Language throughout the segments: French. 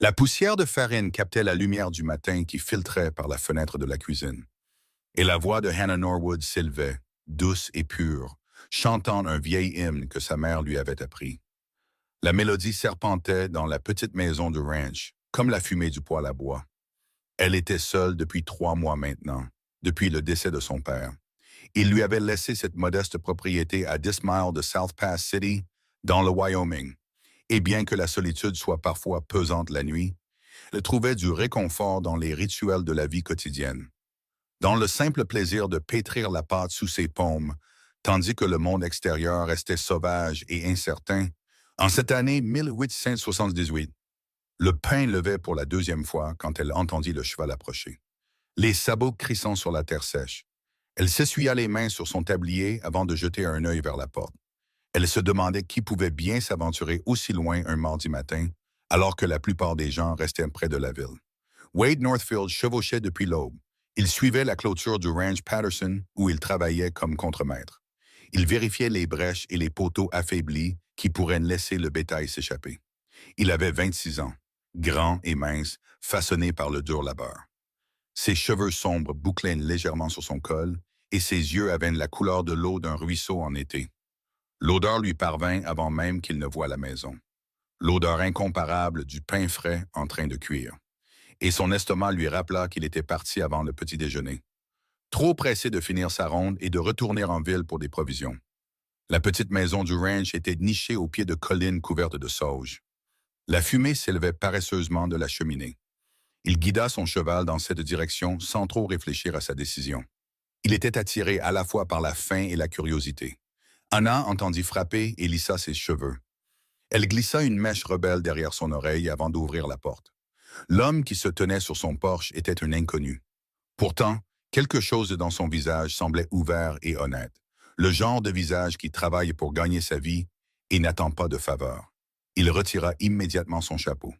La poussière de farine captait la lumière du matin qui filtrait par la fenêtre de la cuisine. Et la voix de Hannah Norwood s'élevait, douce et pure, chantant un vieil hymne que sa mère lui avait appris. La mélodie serpentait dans la petite maison du ranch, comme la fumée du poêle à bois. Elle était seule depuis 3 mois maintenant, depuis le décès de son père. Il lui avait laissé cette modeste propriété à 10 miles de South Pass City, dans le Wyoming. Et bien que la solitude soit parfois pesante la nuit, elle trouvait du réconfort dans les rituels de la vie quotidienne, dans le simple plaisir de pétrir la pâte sous ses paumes, tandis que le monde extérieur restait sauvage et incertain. En cette année 1878, le pain levait pour la deuxième fois quand elle entendit le cheval approcher, les sabots crissant sur la terre sèche. Elle s'essuya les mains sur son tablier avant de jeter un œil vers la porte. Elle se demandait qui pouvait bien s'aventurer aussi loin un mardi matin, alors que la plupart des gens restaient près de la ville. Wade Northfield chevauchait depuis l'aube. Il suivait la clôture du ranch Patterson où il travaillait comme contremaître. Il vérifiait les brèches et les poteaux affaiblis qui pourraient laisser le bétail s'échapper. Il avait 26 ans, grand et mince, façonné par le dur labeur. Ses cheveux sombres bouclaient légèrement sur son col et ses yeux avaient la couleur de l'eau d'un ruisseau en été. L'odeur lui parvint avant même qu'il ne voie la maison. L'odeur incomparable du pain frais en train de cuire. Et son estomac lui rappela qu'il était parti avant le petit déjeuner, trop pressé de finir sa ronde et de retourner en ville pour des provisions. La petite maison du ranch était nichée au pied de collines couvertes de sauge. La fumée s'élevait paresseusement de la cheminée. Il guida son cheval dans cette direction sans trop réfléchir à sa décision. Il était attiré à la fois par la faim et la curiosité. Anna entendit frapper et lissa ses cheveux. Elle glissa une mèche rebelle derrière son oreille avant d'ouvrir la porte. L'homme qui se tenait sur son porche était un inconnu. Pourtant, quelque chose dans son visage semblait ouvert et honnête. Le genre de visage qui travaille pour gagner sa vie et n'attend pas de faveur. Il retira immédiatement son chapeau.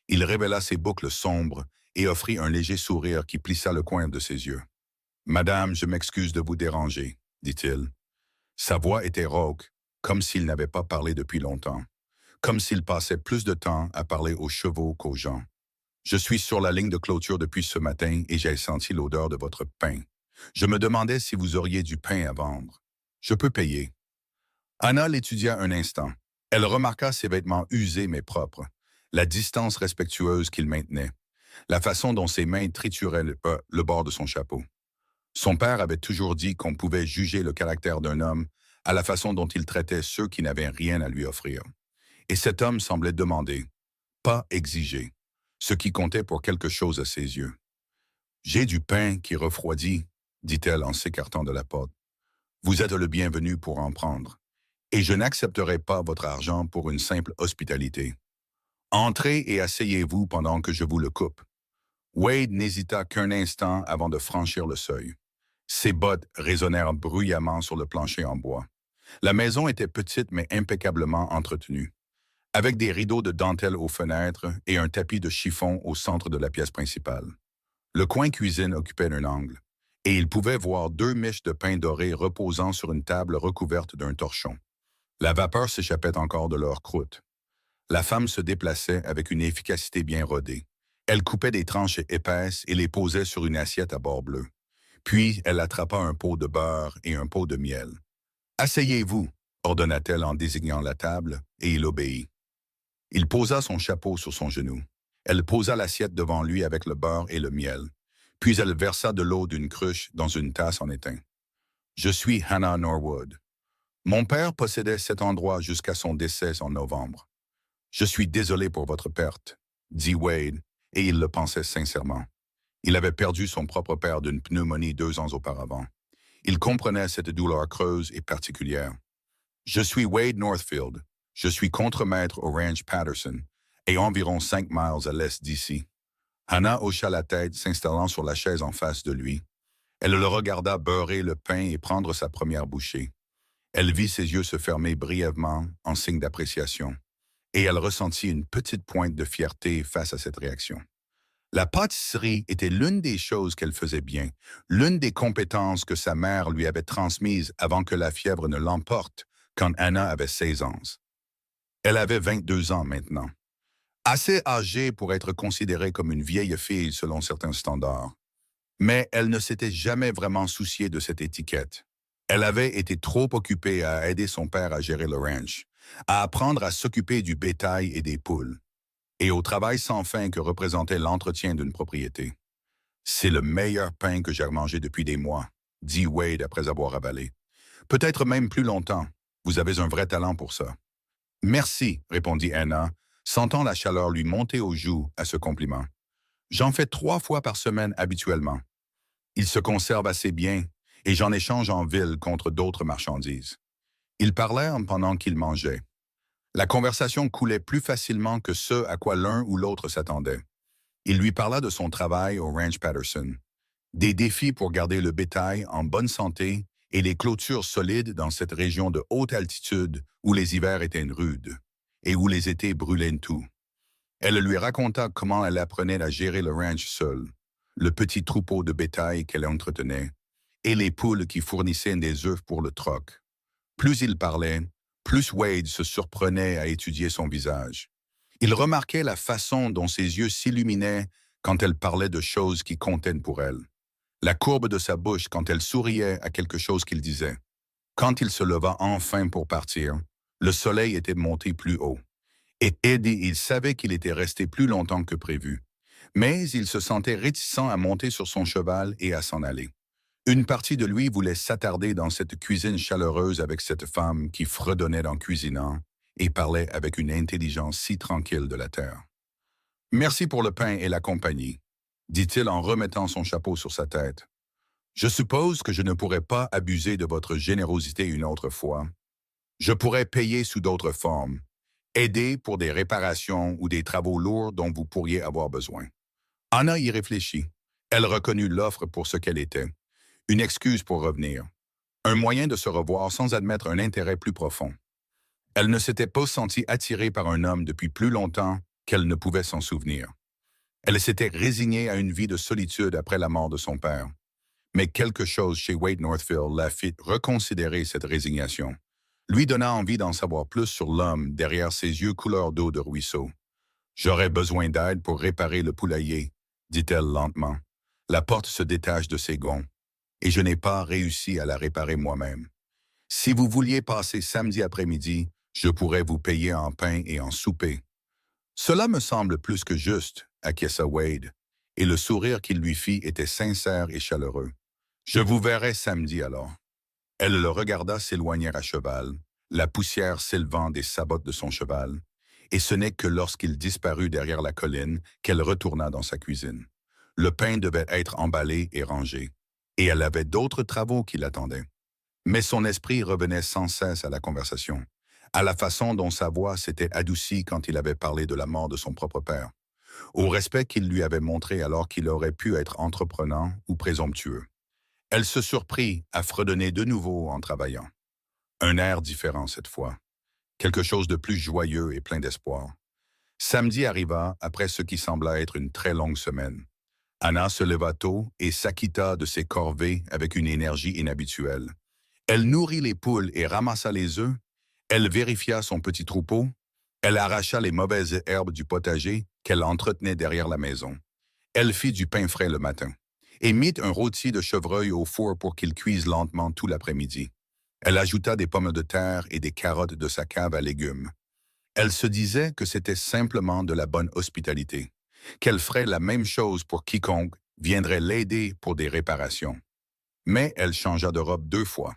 Il révéla ses boucles sombres et offrit un léger sourire qui plissa le coin de ses yeux. « Madame, je m'excuse de vous déranger, » dit-il. Sa voix était rauque, comme s'il n'avait pas parlé depuis longtemps, comme s'il passait plus de temps à parler aux chevaux qu'aux gens. Je suis sur la ligne de clôture depuis ce matin et j'ai senti l'odeur de votre pain. Je me demandais si vous auriez du pain à vendre. Je peux payer. Anna l'étudia un instant. Elle remarqua ses vêtements usés mais propres, la distance respectueuse qu'il maintenait, la façon dont ses mains trituraient le bord de son chapeau. Son père avait toujours dit qu'on pouvait juger le caractère d'un homme à la façon dont il traitait ceux qui n'avaient rien à lui offrir. Et cet homme semblait demander, pas exiger, ce qui comptait pour quelque chose à ses yeux. « J'ai du pain qui refroidit, » dit-elle en s'écartant de la porte. « Vous êtes le bienvenu pour en prendre, et je n'accepterai pas votre argent pour une simple hospitalité. Entrez et asseyez-vous pendant que je vous le coupe. » Wade n'hésita qu'un instant avant de franchir le seuil. Ses bottes résonnèrent bruyamment sur le plancher en bois. La maison était petite mais impeccablement entretenue, avec des rideaux de dentelle aux fenêtres et un tapis de chiffon au centre de la pièce principale. Le coin cuisine occupait un angle, et il pouvait voir 2 miches de pain doré reposant sur une table recouverte d'un torchon. La vapeur s'échappait encore de leur croûte. La femme se déplaçait avec une efficacité bien rodée. Elle coupait des tranches épaisses et les posait sur une assiette à bord bleu. Puis elle attrapa un pot de beurre et un pot de miel. « Asseyez-vous » ordonna-t-elle en désignant la table, et il obéit. Il posa son chapeau sur son genou. Elle posa l'assiette devant lui avec le beurre et le miel. Puis elle versa de l'eau d'une cruche dans une tasse en étain. « Je suis Hannah Norwood. Mon père possédait cet endroit jusqu'à son décès en novembre. Je suis désolé pour votre perte, » dit Wade, et il le pensait sincèrement. Il avait perdu son propre père d'une pneumonie 2 ans auparavant. Il comprenait cette douleur creuse et particulière. « Je suis Wade Northfield. Je suis contremaître au ranch Patterson, et environ 5 miles à l'est d'ici. » Hannah hocha la tête, s'installant sur la chaise en face de lui. Elle le regarda beurrer le pain et prendre sa première bouchée. Elle vit ses yeux se fermer brièvement en signe d'appréciation, et elle ressentit une petite pointe de fierté face à cette réaction. La pâtisserie était l'une des choses qu'elle faisait bien, l'une des compétences que sa mère lui avait transmises avant que la fièvre ne l'emporte quand Anna avait 16 ans. Elle avait 22 ans maintenant. Assez âgée pour être considérée comme une vieille fille selon certains standards. Mais elle ne s'était jamais vraiment souciée de cette étiquette. Elle avait été trop occupée à aider son père à gérer le ranch, à apprendre à s'occuper du bétail et des poules, et au travail sans fin que représentait l'entretien d'une propriété. C'est le meilleur pain que j'ai mangé depuis des mois, dit Wade après avoir avalé. Peut-être même plus longtemps. Vous avez un vrai talent pour ça. Merci, répondit Anna, sentant la chaleur lui monter aux joues à ce compliment. J'en fais 3 fois par semaine habituellement. Il se conserve assez bien et j'en échange en ville contre d'autres marchandises. Ils parlèrent pendant qu'ils mangeaient. La conversation coulait plus facilement que ce à quoi l'un ou l'autre s'attendait. Il lui parla de son travail au Ranch Patterson, des défis pour garder le bétail en bonne santé et les clôtures solides dans cette région de haute altitude où les hivers étaient rudes et où les étés brûlaient tout. Elle lui raconta comment elle apprenait à gérer le ranch seule, le petit troupeau de bétail qu'elle entretenait, et les poules qui fournissaient des œufs pour le troc. Plus il parlait, plus Wade se surprenait à étudier son visage. Il remarquait la façon dont ses yeux s'illuminaient quand elle parlait de choses qui comptaient pour elle, la courbe de sa bouche quand elle souriait à quelque chose qu'il disait. Quand il se leva enfin pour partir, le soleil était monté plus haut. Et Eddie, il savait qu'il était resté plus longtemps que prévu. Mais il se sentait réticent à monter sur son cheval et à s'en aller. Une partie de lui voulait s'attarder dans cette cuisine chaleureuse avec cette femme qui fredonnait en cuisinant et parlait avec une intelligence si tranquille de la terre. « Merci pour le pain et la compagnie, » dit-il en remettant son chapeau sur sa tête. « Je suppose que je ne pourrais pas abuser de votre générosité une autre fois. Je pourrais payer sous d'autres formes, aider pour des réparations ou des travaux lourds dont vous pourriez avoir besoin. » Anna y réfléchit. Elle reconnut l'offre pour ce qu'elle était. Une excuse pour revenir. Un moyen de se revoir sans admettre un intérêt plus profond. Elle ne s'était pas sentie attirée par un homme depuis plus longtemps qu'elle ne pouvait s'en souvenir. Elle s'était résignée à une vie de solitude après la mort de son père. Mais quelque chose chez Wade Northfield la fit reconsidérer cette résignation, lui donna envie d'en savoir plus sur l'homme derrière ses yeux couleur d'eau de ruisseau. « J'aurais besoin d'aide pour réparer le poulailler, » dit-elle lentement. La porte se détache de ses gonds, et je n'ai pas réussi à la réparer moi-même. Si vous vouliez passer samedi après-midi, je pourrais vous payer en pain et en souper. Cela me semble plus que juste, acquiesça Wade, et le sourire qu'il lui fit était sincère et chaleureux. Je vous verrai samedi alors. Elle le regarda s'éloigner à cheval, la poussière s'élevant des sabottes de son cheval, et ce n'est que lorsqu'il disparut derrière la colline qu'elle retourna dans sa cuisine. Le pain devait être emballé et rangé, et elle avait d'autres travaux qui l'attendaient. Mais son esprit revenait sans cesse à la conversation, à la façon dont sa voix s'était adoucie quand il avait parlé de la mort de son propre père, au respect qu'il lui avait montré alors qu'il aurait pu être entreprenant ou présomptueux. Elle se surprit à fredonner de nouveau en travaillant. Un air différent cette fois, quelque chose de plus joyeux et plein d'espoir. Samedi arriva après ce qui sembla être une très longue semaine. Anna se leva tôt et s'acquitta de ses corvées avec une énergie inhabituelle. Elle nourrit les poules et ramassa les œufs. Elle vérifia son petit troupeau. Elle arracha les mauvaises herbes du potager qu'elle entretenait derrière la maison. Elle fit du pain frais le matin et mit un rôti de chevreuil au four pour qu'il cuise lentement tout l'après-midi. Elle ajouta des pommes de terre et des carottes de sa cave à légumes. Elle se disait que c'était simplement de la bonne hospitalité, qu'elle ferait la même chose pour quiconque viendrait l'aider pour des réparations. Mais elle changea de robe 2 fois,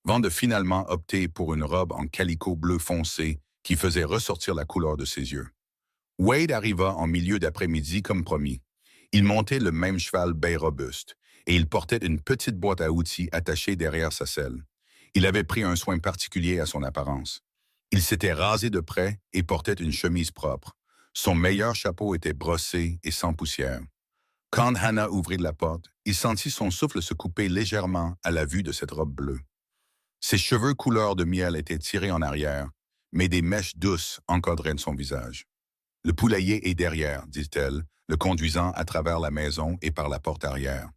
avant de finalement opter pour une robe en calicot bleu foncé qui faisait ressortir la couleur de ses yeux. Wade arriva en milieu d'après-midi comme promis. Il montait le même cheval bien robuste, et il portait une petite boîte à outils attachée derrière sa selle. Il avait pris un soin particulier à son apparence. Il s'était rasé de près et portait une chemise propre. Son meilleur chapeau était brossé et sans poussière. Quand Hannah ouvrit la porte, il sentit son souffle se couper légèrement à la vue de cette robe bleue. Ses cheveux couleur de miel étaient tirés en arrière, mais des mèches douces encadraient son visage. « Le poulailler est derrière, » dit-elle, le conduisant à travers la maison et par la porte arrière.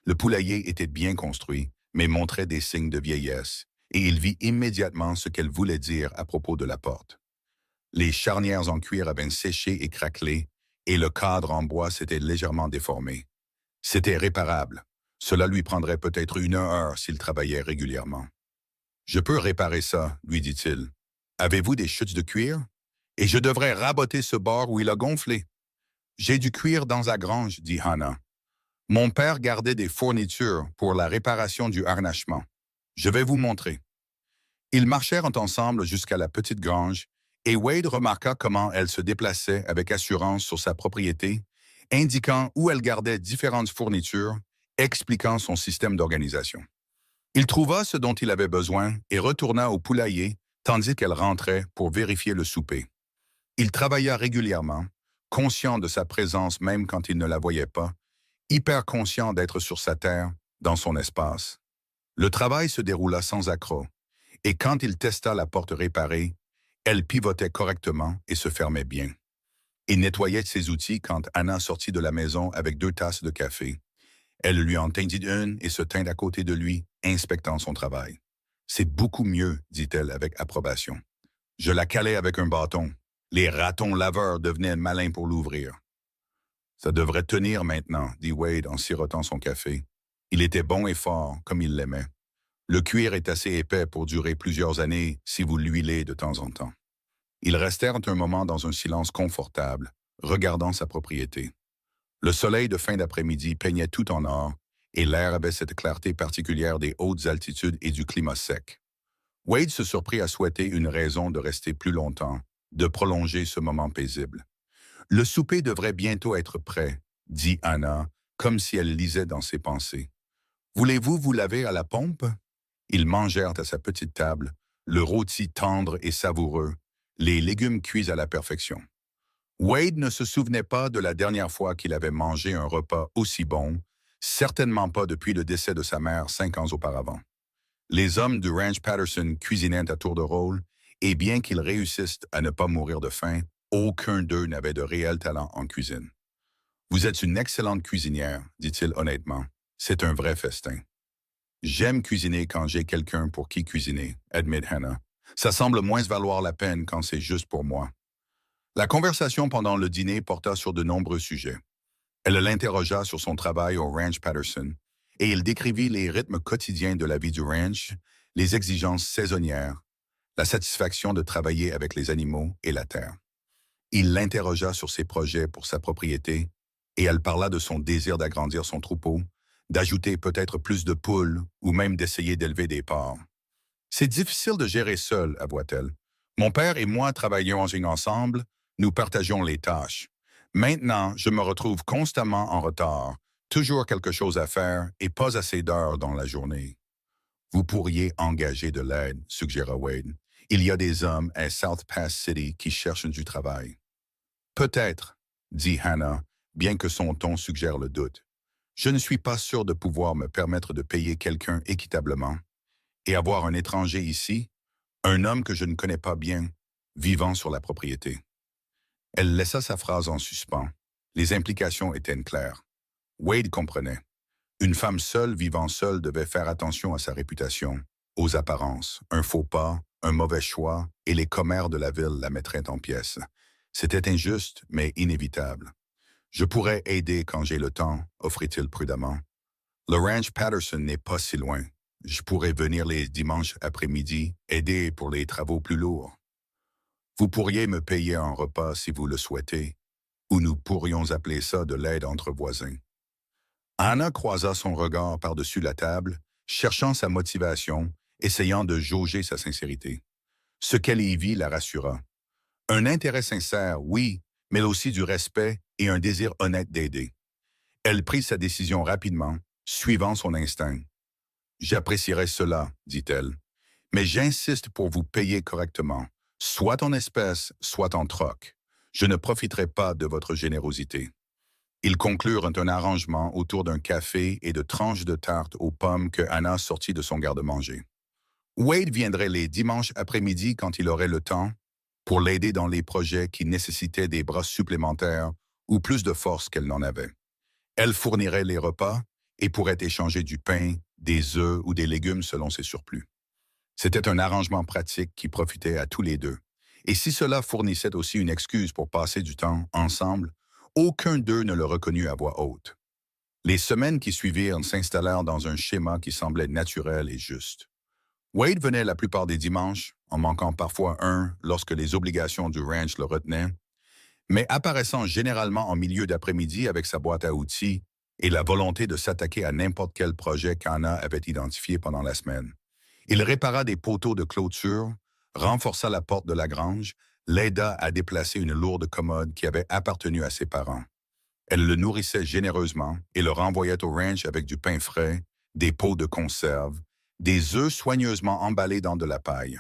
Le poulailler était bien construit, mais montrait des signes de vieillesse, et il vit immédiatement ce qu'elle voulait dire à propos de la porte. Les charnières en cuir avaient séché et craquelé, et le cadre en bois s'était légèrement déformé. C'était réparable. Cela lui prendrait peut-être 1 heure s'il travaillait régulièrement. Je peux réparer ça, lui dit-il. Avez-vous des chutes de cuir? Et je devrais raboter ce bord où il a gonflé. J'ai du cuir dans la grange, dit Hannah. Mon père gardait des fournitures pour la réparation du harnachement. Je vais vous montrer. Ils marchèrent ensemble jusqu'à la petite grange, et Wade remarqua comment elle se déplaçait avec assurance sur sa propriété, indiquant où elle gardait différentes fournitures, expliquant son système d'organisation. Il trouva ce dont il avait besoin et retourna au poulailler, tandis qu'elle rentrait pour vérifier le souper. Il travailla régulièrement, conscient de sa présence même quand il ne la voyait pas, hyper conscient d'être sur sa terre, dans son espace. Le travail se déroula sans accroc, et quand il testa la porte réparée, elle pivotait correctement et se fermait bien. Il nettoyait ses outils quand Hannah sortit de la maison avec 2 tasses de café. Elle lui en tendit une et se tint à côté de lui, inspectant son travail. « C'est beaucoup mieux, dit-elle avec approbation. Je la calais avec un bâton. Les ratons laveurs devenaient malins pour l'ouvrir. Ça devrait tenir maintenant, dit Wade en sirotant son café. Il était bon et fort, comme il l'aimait. Le cuir est assez épais pour durer plusieurs années si vous l'huilez de temps en temps. Ils restèrent un moment dans un silence confortable, regardant sa propriété. Le soleil de fin d'après-midi peignait tout en or, et l'air avait cette clarté particulière des hautes altitudes et du climat sec. Wade se surprit à souhaiter une raison de rester plus longtemps, de prolonger ce moment paisible. « Le souper devrait bientôt être prêt, » dit Hannah, comme si elle lisait dans ses pensées. « Voulez-vous vous laver à la pompe? » Ils mangèrent à sa petite table, le rôti tendre et savoureux, les légumes cuits à la perfection. Wade ne se souvenait pas de la dernière fois qu'il avait mangé un repas aussi bon, certainement pas depuis le décès de sa mère 5 ans auparavant. Les hommes du Ranch Patterson cuisinaient à tour de rôle, et bien qu'ils réussissent à ne pas mourir de faim, aucun d'eux n'avait de réel talent en cuisine. « Vous êtes une excellente cuisinière, dit-il honnêtement. C'est un vrai festin. » « J'aime cuisiner quand j'ai quelqu'un pour qui cuisiner, admet Hannah. Ça semble moins valoir la peine quand c'est juste pour moi. » La conversation pendant le dîner porta sur de nombreux sujets. Elle l'interrogea sur son travail au Ranch Patterson, et il décrivit les rythmes quotidiens de la vie du ranch, les exigences saisonnières, la satisfaction de travailler avec les animaux et la terre. Il l'interrogea sur ses projets pour sa propriété, et elle parla de son désir d'agrandir son troupeau, d'ajouter peut-être plus de poules ou même d'essayer d'élever des porcs. « C'est difficile de gérer seul, avoua-t-elle. Mon père et moi travaillons ensemble, nous partageons les tâches. Maintenant, je me retrouve constamment en retard, toujours quelque chose à faire et pas assez d'heures dans la journée. »« Vous pourriez engager de l'aide, suggéra Wade. Il y a des hommes à South Pass City qui cherchent du travail. »« Peut-être, » dit Hannah, bien que son ton suggère le doute. « Je ne suis pas sûr de pouvoir me permettre de payer quelqu'un équitablement. Et avoir un étranger ici, un homme que je ne connais pas bien, vivant sur la propriété. » Elle laissa sa phrase en suspens. Les implications étaient claires. Wade comprenait. Une femme seule vivant seule devait faire attention à sa réputation, aux apparences, un faux pas, un mauvais choix, et les commères de la ville la mettraient en pièces. C'était injuste, mais inévitable. « Je pourrais aider quand j'ai le temps, » offrit-il prudemment. « Le Ranch Patterson n'est pas si loin. Je pourrais venir les dimanches après-midi, aider pour les travaux plus lourds. Vous pourriez me payer un repas si vous le souhaitez, ou nous pourrions appeler ça de l'aide entre voisins. » Hannah croisa son regard par-dessus la table, cherchant sa motivation, essayant de jauger sa sincérité. Ce qu'elle y vit la rassura. Un intérêt sincère, oui, mais aussi du respect et un désir honnête d'aider. Elle prit sa décision rapidement, suivant son instinct. « J'apprécierais cela, dit-elle, mais j'insiste pour vous payer correctement, soit en espèces, soit en troc. Je ne profiterai pas de votre générosité. » Ils conclurent un arrangement autour d'un café et de tranches de tarte aux pommes que Hannah sortit de son garde-manger. Wade viendrait les dimanches après-midi quand il aurait le temps, pour l'aider dans les projets qui nécessitaient des bras supplémentaires ou plus de force qu'elle n'en avait. Elle fournirait les repas et pourrait échanger du pain, des œufs ou des légumes selon ses surplus. C'était un arrangement pratique qui profitait à tous les deux, Et si cela fournissait aussi une excuse pour passer du temps ensemble, aucun d'eux ne le reconnut à voix haute. Les semaines qui suivirent s'installèrent dans un schéma qui semblait naturel et juste. Wade venait la plupart des dimanches, en manquant parfois un lorsque les obligations du ranch le retenaient, mais apparaissant généralement en milieu d'après-midi avec sa boîte à outils et la volonté de s'attaquer à n'importe quel projet qu'Anna avait identifié pendant la semaine. Il répara des poteaux de clôture, renforça la porte de la grange, l'aida à déplacer une lourde commode qui avait appartenu à ses parents. Elle le nourrissait généreusement et le renvoyait au ranch avec du pain frais, des pots de conserve, des œufs soigneusement emballés dans de la paille.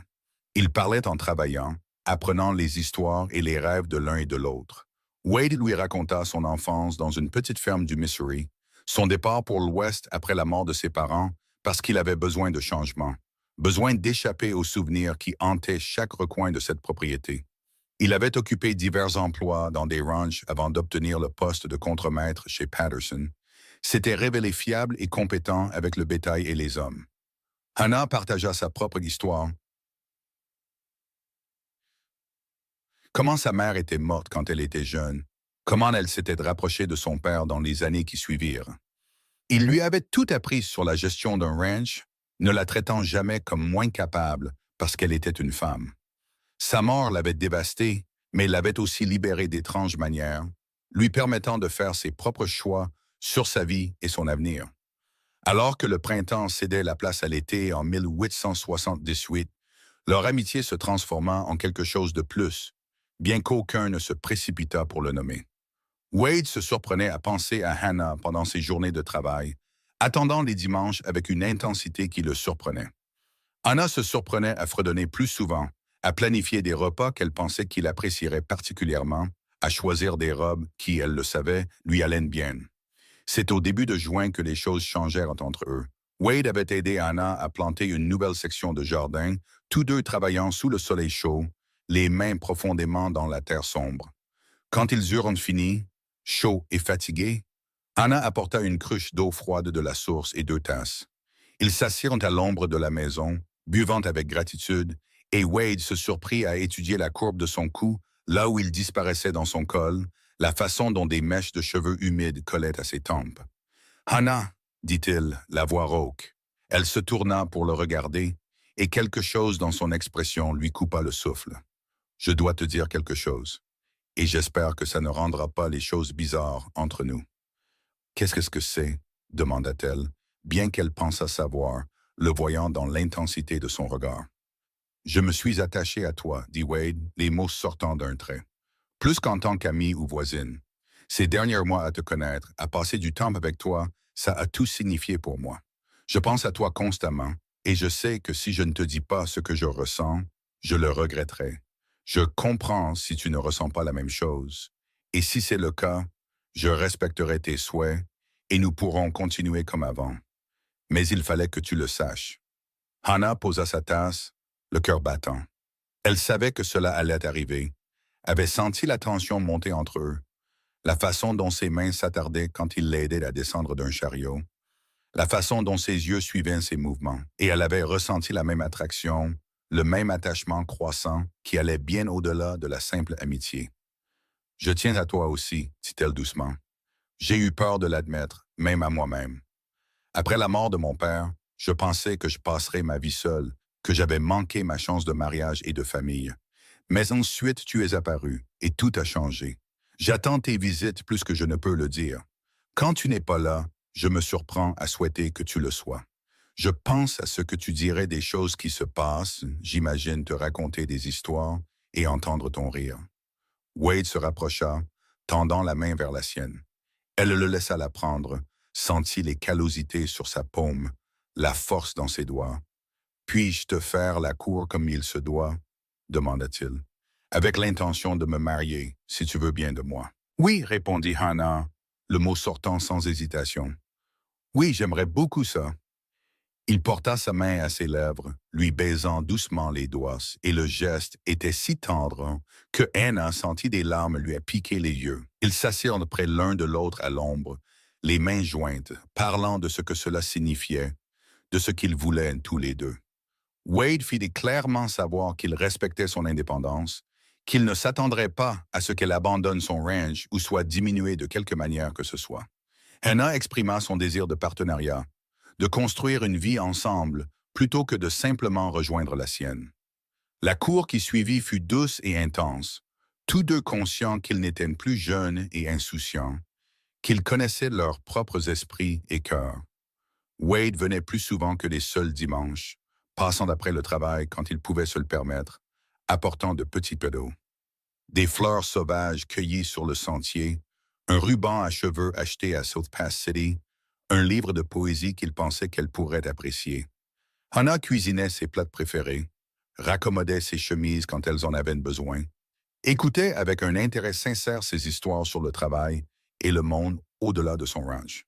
Il parlait en travaillant, apprenant les histoires et les rêves de l'un et de l'autre. Wade lui raconta son enfance dans une petite ferme du Missouri, son départ pour l'Ouest après la mort de ses parents parce qu'il avait besoin de changement, besoin d'échapper aux souvenirs qui hantaient chaque recoin de cette propriété. Il avait occupé divers emplois dans des ranchs avant d'obtenir le poste de contremaître chez Patterson. S'était révélé fiable et compétent avec le bétail et les hommes. Hannah partagea sa propre histoire. Comment sa mère était morte quand elle était jeune, comment elle s'était rapprochée de son père dans les années qui suivirent. Il lui avait tout appris sur la gestion d'un ranch, ne la traitant jamais comme moins capable parce qu'elle était une femme. Sa mort l'avait dévastée, mais l'avait aussi libérée d'étranges manières, lui permettant de faire ses propres choix sur sa vie et son avenir. Alors que le printemps cédait la place à l'été en 1878, leur amitié se transforma en quelque chose de plus, bien qu'aucun ne se précipitât pour le nommer. Wade se surprenait à penser à Hannah pendant ses journées de travail, attendant les dimanches avec une intensité qui le surprenait. Hannah se surprenait à fredonner plus souvent, à planifier des repas qu'elle pensait qu'il apprécierait particulièrement, à choisir des robes qui, elle le savait, lui allaient bien. C'est au début de juin que les choses changèrent entre eux. Wade avait aidé Hannah à planter une nouvelle section de jardin, tous deux travaillant sous le soleil chaud, les mains profondément dans la terre sombre. Quand ils eurent fini, chauds et fatigués, Hannah apporta une cruche d'eau froide de la source et 2 tasses. Ils s'assirent à l'ombre de la maison, buvant avec gratitude, et Wade se surprit à étudier la courbe de son cou, là où il disparaissait dans son col, la façon dont des mèches de cheveux humides collaient à ses tempes. « Hannah, dit-il, la voix rauque. Elle se tourna pour le regarder, et quelque chose dans son expression lui coupa le souffle. « Je dois te dire quelque chose, et j'espère que ça ne rendra pas les choses bizarres entre nous. »« Qu'est-ce que c'est ?» demanda-t-elle, bien qu'elle pensât savoir, le voyant dans l'intensité de son regard. « Je me suis attaché à toi, dit Wade, les mots sortant d'un trait. Plus qu'en tant qu'amie ou voisine. Ces derniers mois à te connaître, à passer du temps avec toi, ça a tout signifié pour moi. Je pense à toi constamment, et je sais que si je ne te dis pas ce que je ressens, je le regretterai. Je comprends si tu ne ressens pas la même chose. Et si c'est le cas, je respecterai tes souhaits, et nous pourrons continuer comme avant. Mais il fallait que tu le saches. » Hannah posa sa tasse, le cœur battant. Elle savait que cela allait arriver, avait senti la tension monter entre eux, la façon dont ses mains s'attardaient quand il l'aidait à descendre d'un chariot, la façon dont ses yeux suivaient ses mouvements, et elle avait ressenti la même attraction, le même attachement croissant qui allait bien au-delà de la simple amitié. « Je tiens à toi aussi, dit-elle doucement. J'ai eu peur de l'admettre, même à moi-même. Après la mort de mon père, je pensais que je passerais ma vie seule, que j'avais manqué ma chance de mariage et de famille. Mais ensuite, tu es apparu, et tout a changé. J'attends tes visites plus que je ne peux le dire. Quand tu n'es pas là, je me surprends à souhaiter que tu le sois. Je pense à ce que tu dirais des choses qui se passent, j'imagine te raconter des histoires et entendre ton rire. » Wade se rapprocha, tendant la main vers la sienne. Elle le laissa la prendre, sentit les callosités sur sa paume, la force dans ses doigts. « Puis-je te faire la cour comme il se doit ?» demanda-t-il. « Avec l'intention de me marier, si tu veux bien de moi. »« Oui, » répondit Hannah, le mot sortant sans hésitation. « Oui, j'aimerais beaucoup ça. » Il porta sa main à ses lèvres, lui baisant doucement les doigts, et le geste était si tendre que Hannah sentit des larmes lui piquer les yeux. Ils s'assirent près l'un de l'autre à l'ombre, les mains jointes, parlant de ce que cela signifiait, de ce qu'ils voulaient tous les deux. Wade fit clairement savoir qu'il respectait son indépendance, qu'il ne s'attendrait pas à ce qu'elle abandonne son ranch ou soit diminuée de quelque manière que ce soit. Hannah exprima son désir de partenariat, de construire une vie ensemble plutôt que de simplement rejoindre la sienne. La cour qui suivit fut douce et intense, tous deux conscients qu'ils n'étaient plus jeunes et insouciants, qu'ils connaissaient leurs propres esprits et cœurs. Wade venait plus souvent que les seuls dimanches, passant après le travail quand il pouvait se le permettre, apportant de petits cadeaux. Des fleurs sauvages cueillies sur le sentier, un ruban à cheveux acheté à South Pass City, un livre de poésie qu'il pensait qu'elle pourrait apprécier. Hannah cuisinait ses plats préférés, raccommodait ses chemises quand elles en avaient besoin, écoutait avec un intérêt sincère ses histoires sur le travail et le monde au-delà de son ranch.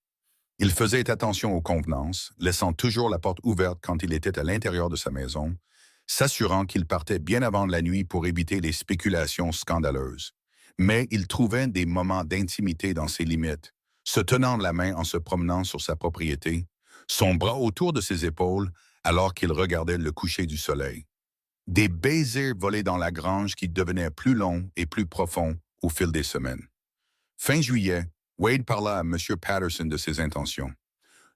Il faisait attention aux convenances, laissant toujours la porte ouverte quand il était à l'intérieur de sa maison, s'assurant qu'il partait bien avant la nuit pour éviter les spéculations scandaleuses. Mais il trouvait des moments d'intimité dans ses limites, se tenant la main en se promenant sur sa propriété, son bras autour de ses épaules alors qu'il regardait le coucher du soleil. Des baisers volés dans la grange qui devenaient plus longs et plus profonds au fil des semaines. Fin juillet, Wade parla à M. Patterson de ses intentions.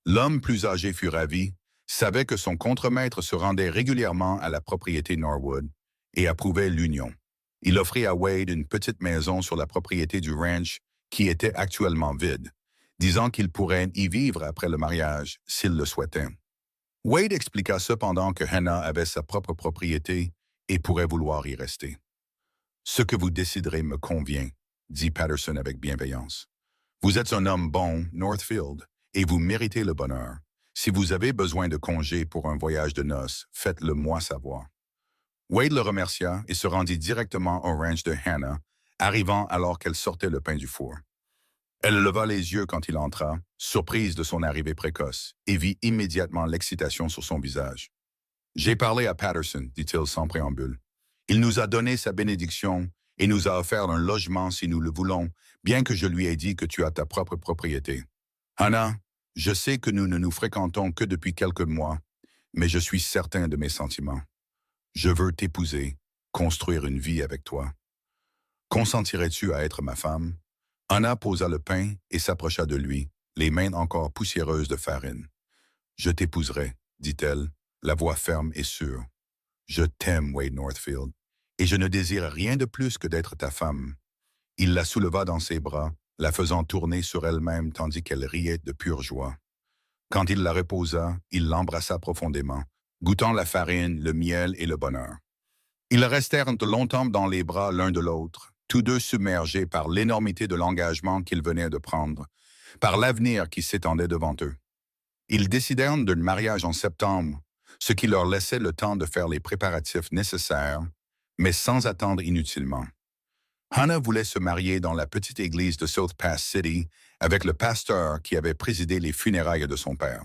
L'homme plus âgé fut ravi, savait que son contremaître se rendait régulièrement à la propriété Norwood et approuvait l'union. Il offrit à Wade une petite maison sur la propriété du ranch qui était actuellement vide, disant qu'il pourrait y vivre après le mariage s'il le souhaitait. Wade expliqua cependant que Hannah avait sa propre propriété et pourrait vouloir y rester. « Ce que vous déciderez me convient, » dit Patterson avec bienveillance. « Vous êtes un homme bon, Northfield, et vous méritez le bonheur. Si vous avez besoin de congé pour un voyage de noces, faites-le moi savoir. » Wade le remercia et se rendit directement au ranch de Hannah, arrivant alors qu'elle sortait le pain du four. Elle leva les yeux quand il entra, surprise de son arrivée précoce, et vit immédiatement l'excitation sur son visage. « J'ai parlé à Patterson, dit-il sans préambule. Il nous a donné sa bénédiction et nous a offert un logement si nous le voulons, bien que je lui ai dit que tu as ta propre propriété. Hannah, je sais que nous ne nous fréquentons que depuis quelques mois, mais je suis certain de mes sentiments. Je veux t'épouser, construire une vie avec toi. Consentirais-tu à être ma femme? » Hannah posa le pain et s'approcha de lui, les mains encore poussiéreuses de farine. « Je t'épouserai, » dit-elle, la voix ferme et sûre. « Je t'aime, Wade Northfield, et je ne désire rien de plus que d'être ta femme. » Il la souleva dans ses bras, la faisant tourner sur elle-même tandis qu'elle riait de pure joie. Quand il la reposa, il l'embrassa profondément, goûtant la farine, le miel et le bonheur. Ils restèrent longtemps dans les bras l'un de l'autre, tous deux submergés par l'énormité de l'engagement qu'ils venaient de prendre, par l'avenir qui s'étendait devant eux. Ils décidèrent d'un mariage en septembre, ce qui leur laissait le temps de faire les préparatifs nécessaires, mais sans attendre inutilement. Hannah voulait se marier dans la petite église de South Pass City avec le pasteur qui avait présidé les funérailles de son père.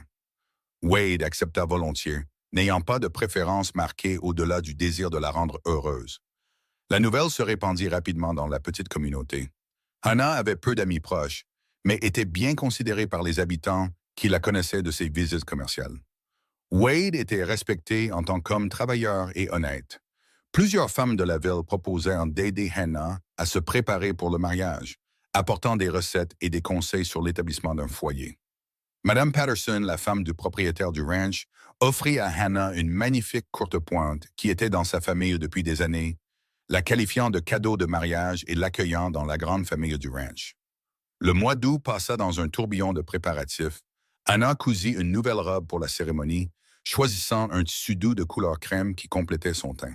Wade accepta volontiers, n'ayant pas de préférence marquée au-delà du désir de la rendre heureuse. La nouvelle se répandit rapidement dans la petite communauté. Hannah avait peu d'amis proches, mais était bien considérée par les habitants qui la connaissaient de ses visites commerciales. Wade était respecté en tant qu'homme travailleur et honnête. Plusieurs femmes de la ville proposèrent d'aider Hannah à se préparer pour le mariage, apportant des recettes et des conseils sur l'établissement d'un foyer. Madame Patterson, la femme du propriétaire du ranch, offrit à Hannah une magnifique courte pointe qui était dans sa famille depuis des années, la qualifiant de cadeau de mariage et l'accueillant dans la grande famille du ranch. Le mois d'août passa dans un tourbillon de préparatifs. Hannah cousit une nouvelle robe pour la cérémonie, choisissant un tissu doux de couleur crème qui complétait son teint.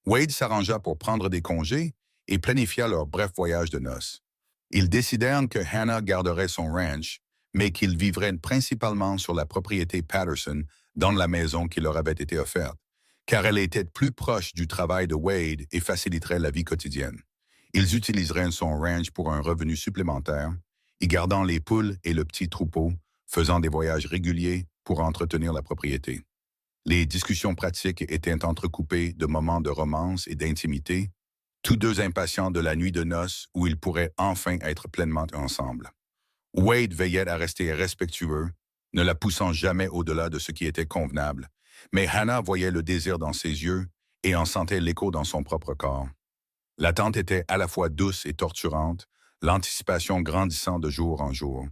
Wade s'arrangea pour prendre des congés et planifia leur bref voyage de noces. Ils décidèrent que Hannah garderait son ranch, mais qu'ils vivraient principalement sur la propriété Patterson dans la maison qui leur avait été offerte, car elle était plus proche du travail de Wade et faciliterait la vie quotidienne. Ils utiliseraient son ranch pour un revenu supplémentaire, y gardant les poules et le petit troupeau, faisant des voyages réguliers pour entretenir la propriété. Les discussions pratiques étaient entrecoupées de moments de romance et d'intimité, tous deux impatients de la nuit de noces où ils pourraient enfin être pleinement ensemble. Wade veillait à rester respectueux, ne la poussant jamais au-delà de ce qui était convenable, mais Hannah voyait le désir dans ses yeux et en sentait l'écho dans son propre corps. L'attente était à la fois douce et torturante, l'anticipation grandissant de jour en jour.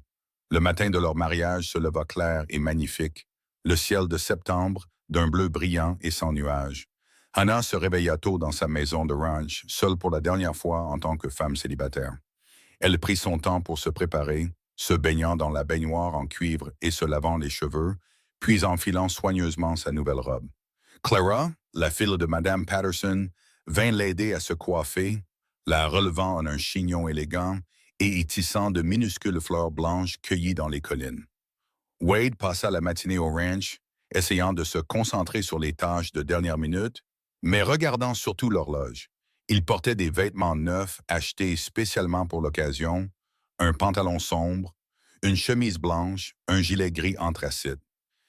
Le matin de leur mariage se leva clair et magnifique, le ciel de septembre d'un bleu brillant et sans nuages. Hannah se réveilla tôt dans sa maison de ranch, seule pour la dernière fois en tant que femme célibataire. Elle prit son temps pour se préparer, se baignant dans la baignoire en cuivre et se lavant les cheveux, puis enfilant soigneusement sa nouvelle robe. Clara, la fille de Madame Patterson, vint l'aider à se coiffer, la relevant en un chignon élégant et y tissant de minuscules fleurs blanches cueillies dans les collines. Wade passa la matinée au ranch, essayant de se concentrer sur les tâches de dernière minute, mais regardant surtout l'horloge. Il portait des vêtements neufs achetés spécialement pour l'occasion, un pantalon sombre, une chemise blanche, un gilet gris anthracite.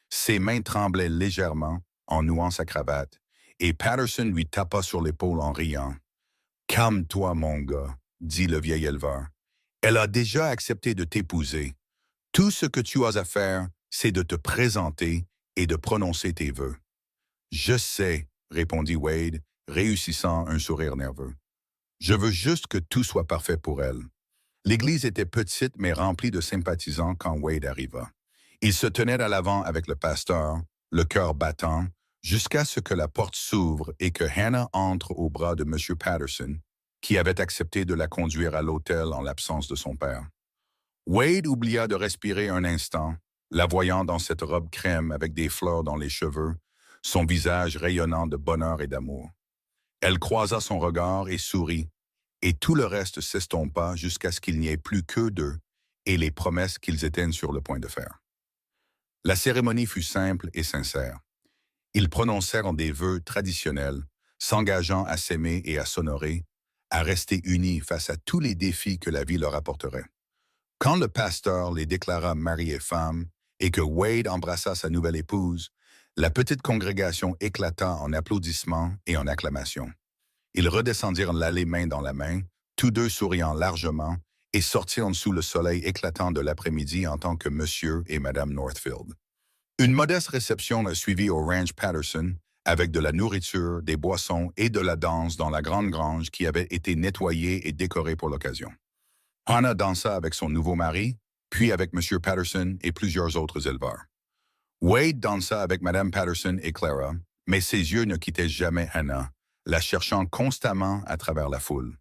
Ses mains tremblaient légèrement en nouant sa cravate, et Patterson lui tapa sur l'épaule en riant. « Calme-toi, mon gars, dit le vieil éleveur. Elle a déjà accepté de t'épouser. Tout ce que tu as à faire, c'est de te présenter et de prononcer tes vœux. » « Je sais, » répondit Wade, réussissant un sourire nerveux. « Je veux juste que tout soit parfait pour elle. » L'église était petite mais remplie de sympathisants quand Wade arriva. Il se tenait à l'avant avec le pasteur, le cœur battant, jusqu'à ce que la porte s'ouvre et que Hannah entre au bras de M. Patterson, qui avait accepté de la conduire à l'hôtel en l'absence de son père. Wade oublia de respirer un instant, la voyant dans cette robe crème avec des fleurs dans les cheveux, son visage rayonnant de bonheur et d'amour. Elle croisa son regard et sourit, et tout le reste s'estompa jusqu'à ce qu'il n'y ait plus qu'eux deux et les promesses qu'ils étaient sur le point de faire. La cérémonie fut simple et sincère. Ils prononcèrent des vœux traditionnels, s'engageant à s'aimer et à s'honorer, à rester unis face à tous les défis que la vie leur apporterait. Quand le pasteur les déclara mari et femme et que Wade embrassa sa nouvelle épouse, la petite congrégation éclata en applaudissements et en acclamations. Ils redescendirent l'allée main dans la main, tous deux souriant largement, et sortirent sous le soleil éclatant de l'après-midi en tant que Monsieur et Madame Northfield. Une modeste réception le suivit au Ranch Patterson, avec de la nourriture, des boissons et de la danse dans la grande grange qui avait été nettoyée et décorée pour l'occasion. Hannah dansa avec son nouveau mari, puis avec M. Patterson et plusieurs autres éleveurs. Wade dansa avec Mme Patterson et Clara, mais ses yeux ne quittaient jamais Hannah, la cherchant constamment à travers la foule.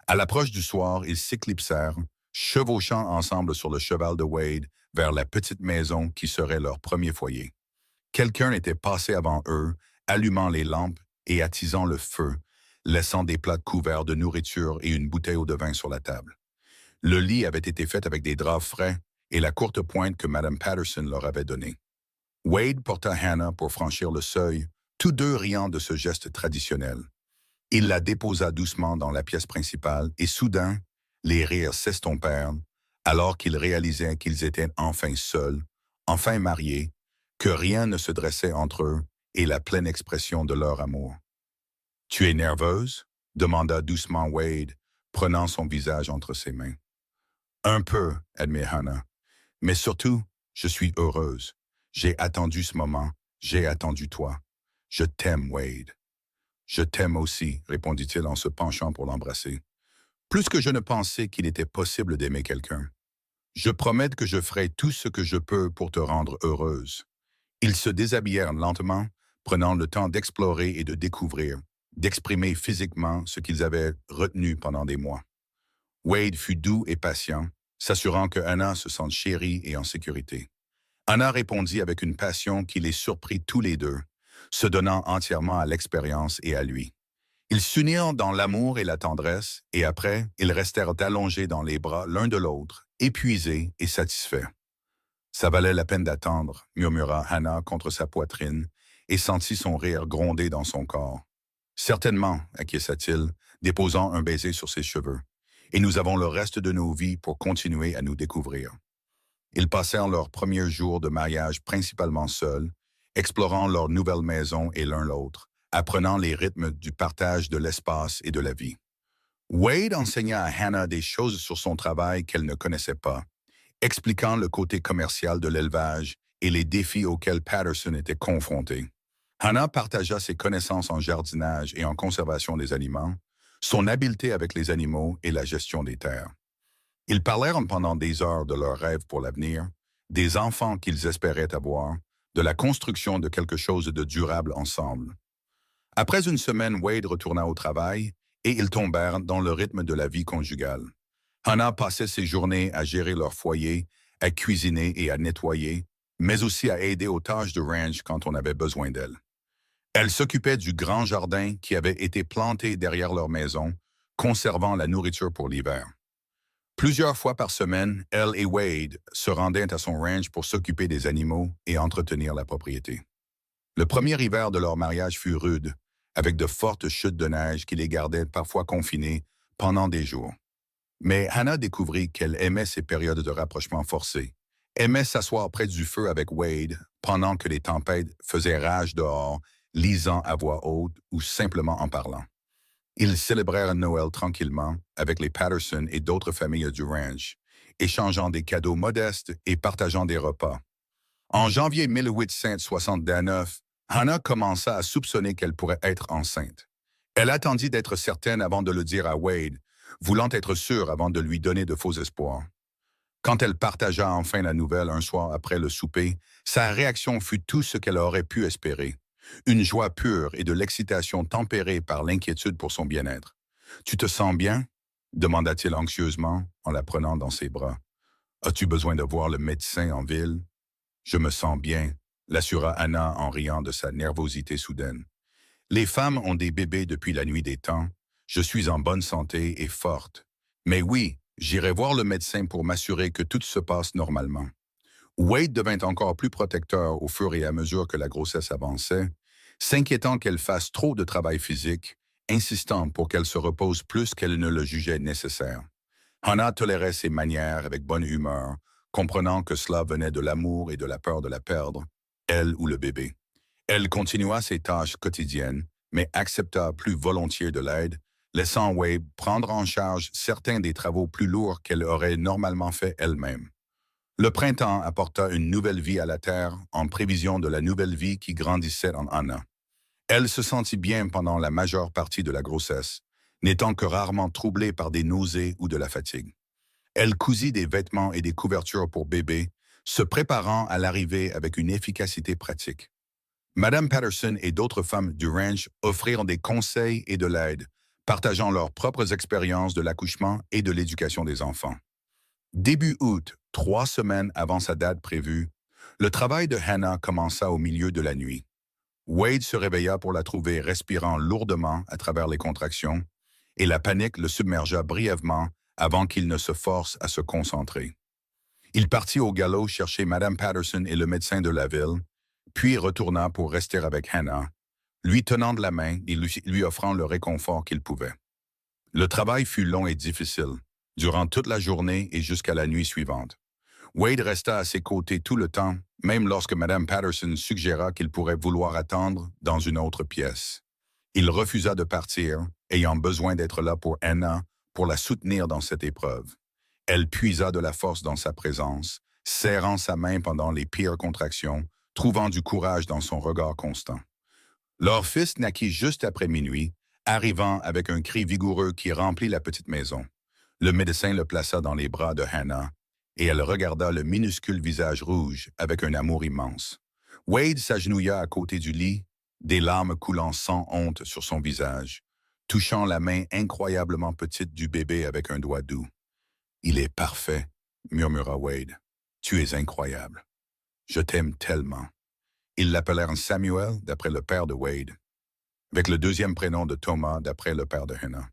À l'approche du soir, ils s'éclipsèrent, chevauchant ensemble sur le cheval de Wade vers la petite maison qui serait leur premier foyer. Quelqu'un était passé avant eux, allumant les lampes et attisant le feu, laissant des plats couverts de nourriture et une bouteille de vin sur la table. Le lit avait été fait avec des draps frais et la courte pointe que Mme Patterson leur avait donnée. Wade porta Hannah pour franchir le seuil, tous deux riant de ce geste traditionnel. Il la déposa doucement dans la pièce principale et soudain, les rires s'estompèrent alors qu'ils réalisaient qu'ils étaient enfin seuls, enfin mariés, que rien ne se dressait entre eux et la pleine expression de leur amour. « Tu es nerveuse ?» demanda doucement Wade, prenant son visage entre ses mains. « Un peu, » admit Hannah, « mais surtout, je suis heureuse. J'ai attendu ce moment, j'ai attendu toi. Je t'aime, Wade. » « Je t'aime aussi, » répondit-il en se penchant pour l'embrasser. « Plus que je ne pensais qu'il était possible d'aimer quelqu'un. Je promets que je ferai tout ce que je peux pour te rendre heureuse. » Ils se déshabillèrent lentement, prenant le temps d'explorer et de découvrir, d'exprimer physiquement ce qu'ils avaient retenu pendant des mois. Wade fut doux et patient, s'assurant que Hannah se sente chérie et en sécurité. Hannah répondit avec une passion qui les surprit tous les deux, se donnant entièrement à l'expérience et à lui. Ils s'unirent dans l'amour et la tendresse, et après, ils restèrent allongés dans les bras l'un de l'autre, épuisés et satisfaits. « Ça valait la peine d'attendre, » murmura Hannah contre sa poitrine, et sentit son rire gronder dans son corps. « Certainement, » acquiesça-t-il, déposant un baiser sur ses cheveux. « Et nous avons le reste de nos vies pour continuer à nous découvrir. » Ils passèrent leurs premiers jours de mariage principalement seuls, explorant leur nouvelle maison et l'un l'autre, apprenant les rythmes du partage de l'espace et de la vie. Wade enseigna à Hannah des choses sur son travail qu'elle ne connaissait pas, expliquant le côté commercial de l'élevage et les défis auxquels Patterson était confronté. Hannah partagea ses connaissances en jardinage et en conservation des aliments, son habileté avec les animaux et la gestion des terres. Ils parlèrent pendant des heures de leurs rêves pour l'avenir, des enfants qu'ils espéraient avoir, de la construction de quelque chose de durable ensemble. Après une semaine, Wade retourna au travail et ils tombèrent dans le rythme de la vie conjugale. Hannah passait ses journées à gérer leur foyer, à cuisiner et à nettoyer, mais aussi à aider aux tâches de ranch quand on avait besoin d'elle. Elle s'occupait du grand jardin qui avait été planté derrière leur maison, conservant la nourriture pour l'hiver. Plusieurs fois par semaine, elle et Wade se rendaient à son ranch pour s'occuper des animaux et entretenir la propriété. Le premier hiver de leur mariage fut rude, avec de fortes chutes de neige qui les gardaient parfois confinés pendant des jours. Mais Hannah découvrit qu'elle aimait ces périodes de rapprochement forcé, aimait s'asseoir près du feu avec Wade pendant que les tempêtes faisaient rage dehors, lisant à voix haute ou simplement en parlant. Ils célébrèrent Noël tranquillement avec les Patterson et d'autres familles du ranch, échangeant des cadeaux modestes et partageant des repas. En janvier 1879, Hannah commença à soupçonner qu'elle pourrait être enceinte. Elle attendit d'être certaine avant de le dire à Wade, voulant être sûre avant de lui donner de faux espoirs. Quand elle partagea enfin la nouvelle un soir après le souper, sa réaction fut tout ce qu'elle aurait pu espérer. Une joie pure et de l'excitation tempérée par l'inquiétude pour son bien-être. « Tu te sens bien ?» demanda-t-il anxieusement en la prenant dans ses bras. « As-tu besoin de voir le médecin en ville ?»« Je me sens bien », l'assura Hannah en riant de sa nervosité soudaine. « Les femmes ont des bébés depuis la nuit des temps. Je suis en bonne santé et forte. Mais oui, j'irai voir le médecin pour m'assurer que tout se passe normalement. » Wade devint encore plus protecteur au fur et à mesure que la grossesse avançait, s'inquiétant qu'elle fasse trop de travail physique, insistant pour qu'elle se repose plus qu'elle ne le jugeait nécessaire. Hannah tolérait ses manières avec bonne humeur, comprenant que cela venait de l'amour et de la peur de la perdre, elle ou le bébé. Elle continua ses tâches quotidiennes, mais accepta plus volontiers de l'aide, laissant Wade prendre en charge certains des travaux plus lourds qu'elle aurait normalement fait elle-même. Le printemps apporta une nouvelle vie à la terre en prévision de la nouvelle vie qui grandissait en Hannah. Elle se sentit bien pendant la majeure partie de la grossesse, n'étant que rarement troublée par des nausées ou de la fatigue. Elle cousit des vêtements et des couvertures pour bébé, se préparant à l'arrivée avec une efficacité pratique. Madame Patterson et d'autres femmes du ranch offrirent des conseils et de l'aide, partageant leurs propres expériences de l'accouchement et de l'éducation des enfants. Début août, 3 semaines avant sa date prévue, le travail de Hannah commença au milieu de la nuit. Wade se réveilla pour la trouver respirant lourdement à travers les contractions, et la panique le submergea brièvement avant qu'il ne se force à se concentrer. Il partit au galop chercher Madame Patterson et le médecin de la ville, puis retourna pour rester avec Hannah, lui tenant de la main et lui offrant le réconfort qu'il pouvait. Le travail fut long et difficile, durant toute la journée et jusqu'à la nuit suivante. Wade resta à ses côtés tout le temps, même lorsque Mme Patterson suggéra qu'il pourrait vouloir attendre dans une autre pièce. Il refusa de partir, ayant besoin d'être là pour Hannah, pour la soutenir dans cette épreuve. Elle puisa de la force dans sa présence, serrant sa main pendant les pires contractions, trouvant du courage dans son regard constant. Leur fils naquit juste après minuit, arrivant avec un cri vigoureux qui remplit la petite maison. Le médecin le plaça dans les bras de Hannah, et elle regarda le minuscule visage rouge avec un amour immense. Wade s'agenouilla à côté du lit, des larmes coulant sans honte sur son visage, touchant la main incroyablement petite du bébé avec un doigt doux. « Il est parfait, » murmura Wade. « Tu es incroyable. Je t'aime tellement. » Ils l'appelèrent Samuel, d'après le père de Wade, avec le deuxième prénom de Thomas, d'après le père de Hannah.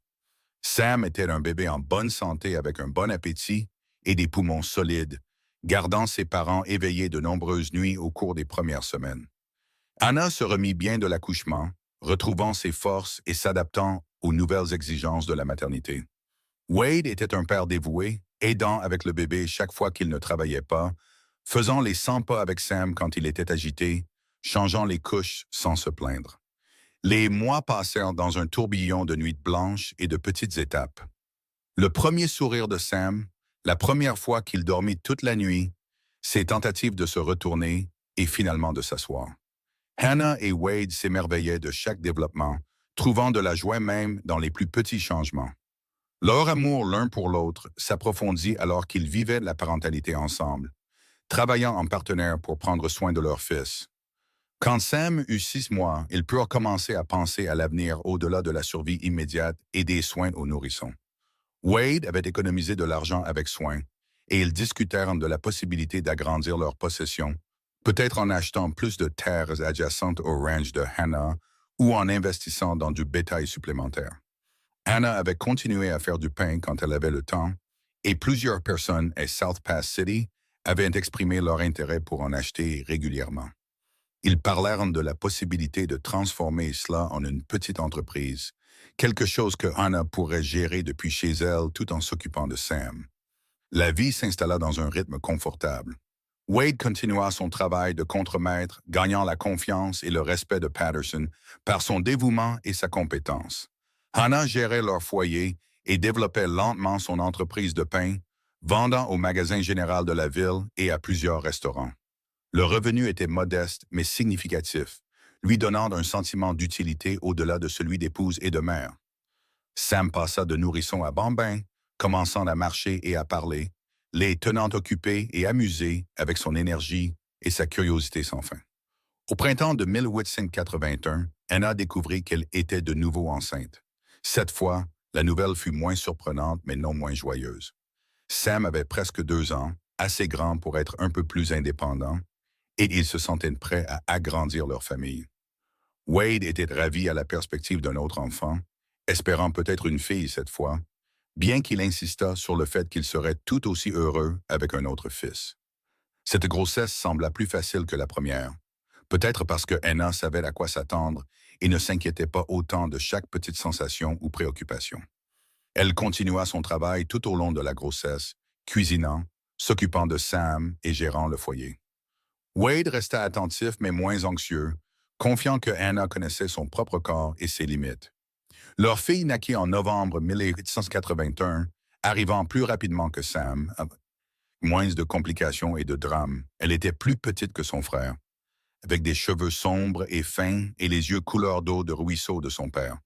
Sam était un bébé en bonne santé avec un bon appétit et des poumons solides, gardant ses parents éveillés de nombreuses nuits au cours des premières semaines. Hannah se remit bien de l'accouchement, retrouvant ses forces et s'adaptant aux nouvelles exigences de la maternité. Wade était un père dévoué, aidant avec le bébé chaque fois qu'il ne travaillait pas, faisant les 100 pas avec Sam quand il était agité, changeant les couches sans se plaindre. Les mois passèrent dans un tourbillon de nuits blanches et de petites étapes. Le premier sourire de Sam, la première fois qu'il dormit toute la nuit, ses tentatives de se retourner et finalement de s'asseoir. Hannah et Wade s'émerveillaient de chaque développement, trouvant de la joie même dans les plus petits changements. Leur amour l'un pour l'autre s'approfondit alors qu'ils vivaient la parentalité ensemble, travaillant en partenaire pour prendre soin de leur fils. Quand Sam eut 6 mois, ils purent commencer à penser à l'avenir au-delà de la survie immédiate et des soins aux nourrissons. Wade avait économisé de l'argent avec soin, et ils discutèrent de la possibilité d'agrandir leurs possessions, peut-être en achetant plus de terres adjacentes au ranch de Hannah ou en investissant dans du bétail supplémentaire. Hannah avait continué à faire du pain quand elle avait le temps, et plusieurs personnes à South Pass City avaient exprimé leur intérêt pour en acheter régulièrement. Ils parlèrent de la possibilité de transformer cela en une petite entreprise, quelque chose que Hannah pourrait gérer depuis chez elle tout en s'occupant de Sam. La vie s'installa dans un rythme confortable. Wade continua son travail de contremaître, gagnant la confiance et le respect de Patterson par son dévouement et sa compétence. Hannah gérait leur foyer et développait lentement son entreprise de pain, vendant au magasin général de la ville et à plusieurs restaurants. Le revenu était modeste mais significatif, lui donnant un sentiment d'utilité au-delà de celui d'épouse et de mère. Sam passa de nourrisson à bambin, commençant à marcher et à parler, les tenant occupés et amusés avec son énergie et sa curiosité sans fin. Au printemps de 1881, Anna découvrit qu'elle était de nouveau enceinte. Cette fois, la nouvelle fut moins surprenante mais non moins joyeuse. Sam avait presque 2 ans, assez grand pour être un peu plus indépendant, et ils se sentaient prêts à agrandir leur famille. Wade était ravi à la perspective d'un autre enfant, espérant peut-être une fille cette fois, bien qu'il insistât sur le fait qu'il serait tout aussi heureux avec un autre fils. Cette grossesse sembla plus facile que la première, peut-être parce que Anna savait à quoi s'attendre et ne s'inquiétait pas autant de chaque petite sensation ou préoccupation. Elle continua son travail tout au long de la grossesse, cuisinant, s'occupant de Sam et gérant le foyer. Wade resta attentif mais moins anxieux, confiant que Anna connaissait son propre corps et ses limites. Leur fille naquit en novembre 1881, arrivant plus rapidement que Sam, moins de complications et de drames. Elle était plus petite que son frère, avec des cheveux sombres et fins et les yeux couleur d'eau de ruisseau de son père.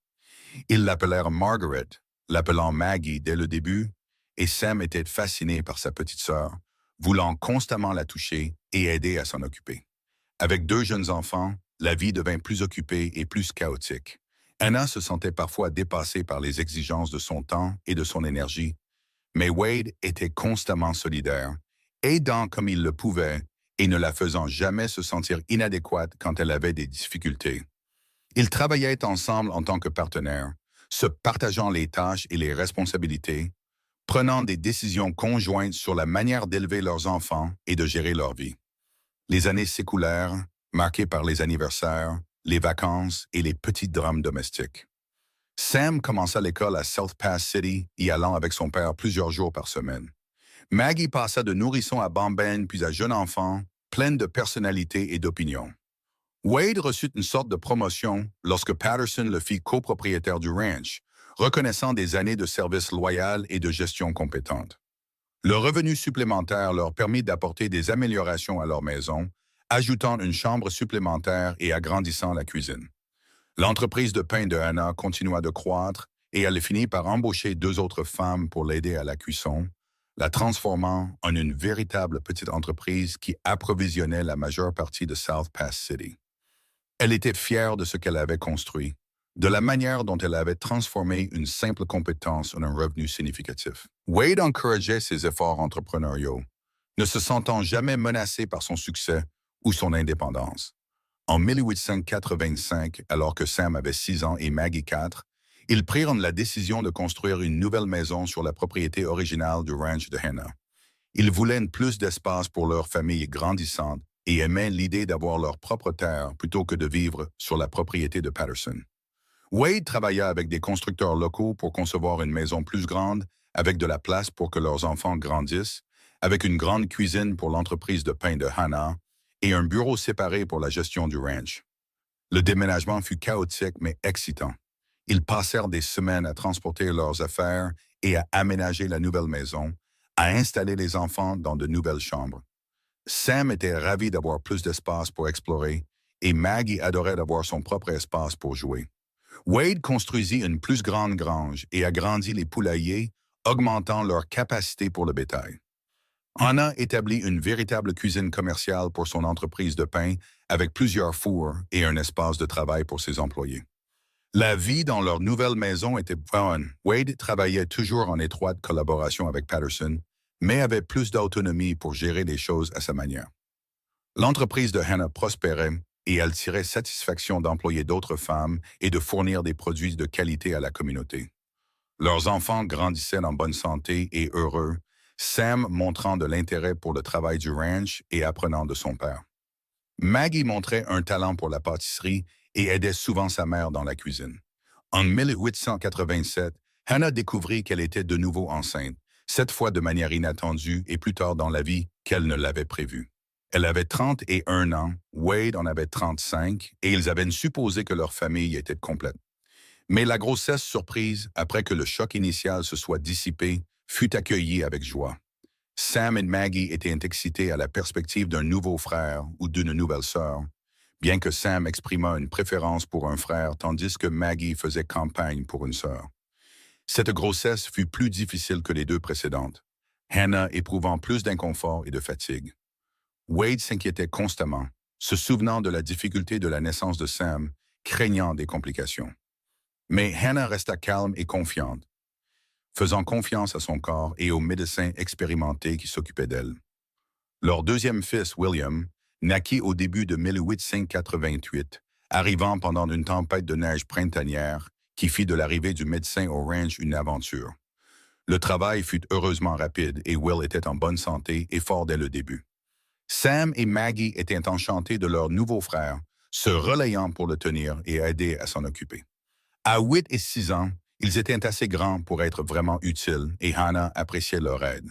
Ils l'appelèrent Margaret, l'appelant Maggie dès le début, et Sam était fasciné par sa petite sœur, voulant constamment la toucher et aider à s'en occuper. Avec 2 jeunes enfants, la vie devint plus occupée et plus chaotique. Anna se sentait parfois dépassée par les exigences de son temps et de son énergie, mais Wade était constamment solidaire, aidant comme il le pouvait et ne la faisant jamais se sentir inadéquate quand elle avait des difficultés. Ils travaillaient ensemble en tant que partenaires, se partageant les tâches et les responsabilités, prenant des décisions conjointes sur la manière d'élever leurs enfants et de gérer leur vie. Les années s'écoulèrent, marquées par les anniversaires, les vacances et les petits drames domestiques. Sam commença l'école à South Pass City, y allant avec son père plusieurs jours par semaine. Maggie passa de nourrisson à bambine puis à jeune enfant, pleine de personnalité et d'opinion. Wade reçut une sorte de promotion lorsque Patterson le fit copropriétaire du ranch, reconnaissant des années de service loyal et de gestion compétente. Le revenu supplémentaire leur permit d'apporter des améliorations à leur maison, ajoutant une chambre supplémentaire et agrandissant la cuisine. L'entreprise de pain de Hannah continua de croître et elle finit par embaucher 2 autres femmes pour l'aider à la cuisson, la transformant en une véritable petite entreprise qui approvisionnait la majeure partie de South Pass City. Elle était fière de ce qu'elle avait construit, de la manière dont elle avait transformé une simple compétence en un revenu significatif. Wade encourageait ses efforts entrepreneuriaux, ne se sentant jamais menacé par son succès ou son indépendance. En 1885, alors que Sam avait 6 ans et Maggie 4, ils prirent la décision de construire une nouvelle maison sur la propriété originale du ranch de Hannah. Ils voulaient plus d'espace pour leur famille grandissante et aimaient l'idée d'avoir leur propre terre plutôt que de vivre sur la propriété de Patterson. Wade travailla avec des constructeurs locaux pour concevoir une maison plus grande, avec de la place pour que leurs enfants grandissent, avec une grande cuisine pour l'entreprise de pain de Hannah et un bureau séparé pour la gestion du ranch. Le déménagement fut chaotique mais excitant. Ils passèrent des semaines à transporter leurs affaires et à aménager la nouvelle maison, à installer les enfants dans de nouvelles chambres. Sam était ravi d'avoir plus d'espace pour explorer et Maggie adorait d'avoir son propre espace pour jouer. Wade construisit une plus grande grange et agrandit les poulaillers, augmentant leur capacité pour le bétail. Hannah établit une véritable cuisine commerciale pour son entreprise de pain avec plusieurs fours et un espace de travail pour ses employés. La vie dans leur nouvelle maison était bonne. Wade travaillait toujours en étroite collaboration avec Patterson, mais avait plus d'autonomie pour gérer les choses à sa manière. L'entreprise de Hannah prospérait et elle tirait satisfaction d'employer d'autres femmes et de fournir des produits de qualité à la communauté. Leurs enfants grandissaient en bonne santé et heureux, Sam montrant de l'intérêt pour le travail du ranch et apprenant de son père. Maggie montrait un talent pour la pâtisserie et aidait souvent sa mère dans la cuisine. En 1887, Hannah découvrit qu'elle était de nouveau enceinte, cette fois de manière inattendue et plus tard dans la vie qu'elle ne l'avait prévu. Elle avait 31 ans, Wade en avait 35, et ils avaient supposé que leur famille était complète. Mais la grossesse surprise, après que le choc initial se soit dissipé, fut accueillie avec joie. Sam et Maggie étaient excités à la perspective d'un nouveau frère ou d'une nouvelle sœur, bien que Sam exprimât une préférence pour un frère tandis que Maggie faisait campagne pour une sœur. Cette grossesse fut plus difficile que les deux précédentes, Hannah éprouvant plus d'inconfort et de fatigue. Wade s'inquiétait constamment, se souvenant de la difficulté de la naissance de Sam, craignant des complications. Mais Hannah resta calme et confiante, faisant confiance à son corps et aux médecins expérimentés qui s'occupaient d'elle. Leur deuxième fils, William, naquit au début de 1888, arrivant pendant une tempête de neige printanière qui fit de l'arrivée du médecin au ranch une aventure. Le travail fut heureusement rapide et Will était en bonne santé et fort dès le début. Sam et Maggie étaient enchantés de leur nouveau frère, se relayant pour le tenir et aider à s'en occuper. À 8 et 6 ans, ils étaient assez grands pour être vraiment utiles et Hannah appréciait leur aide.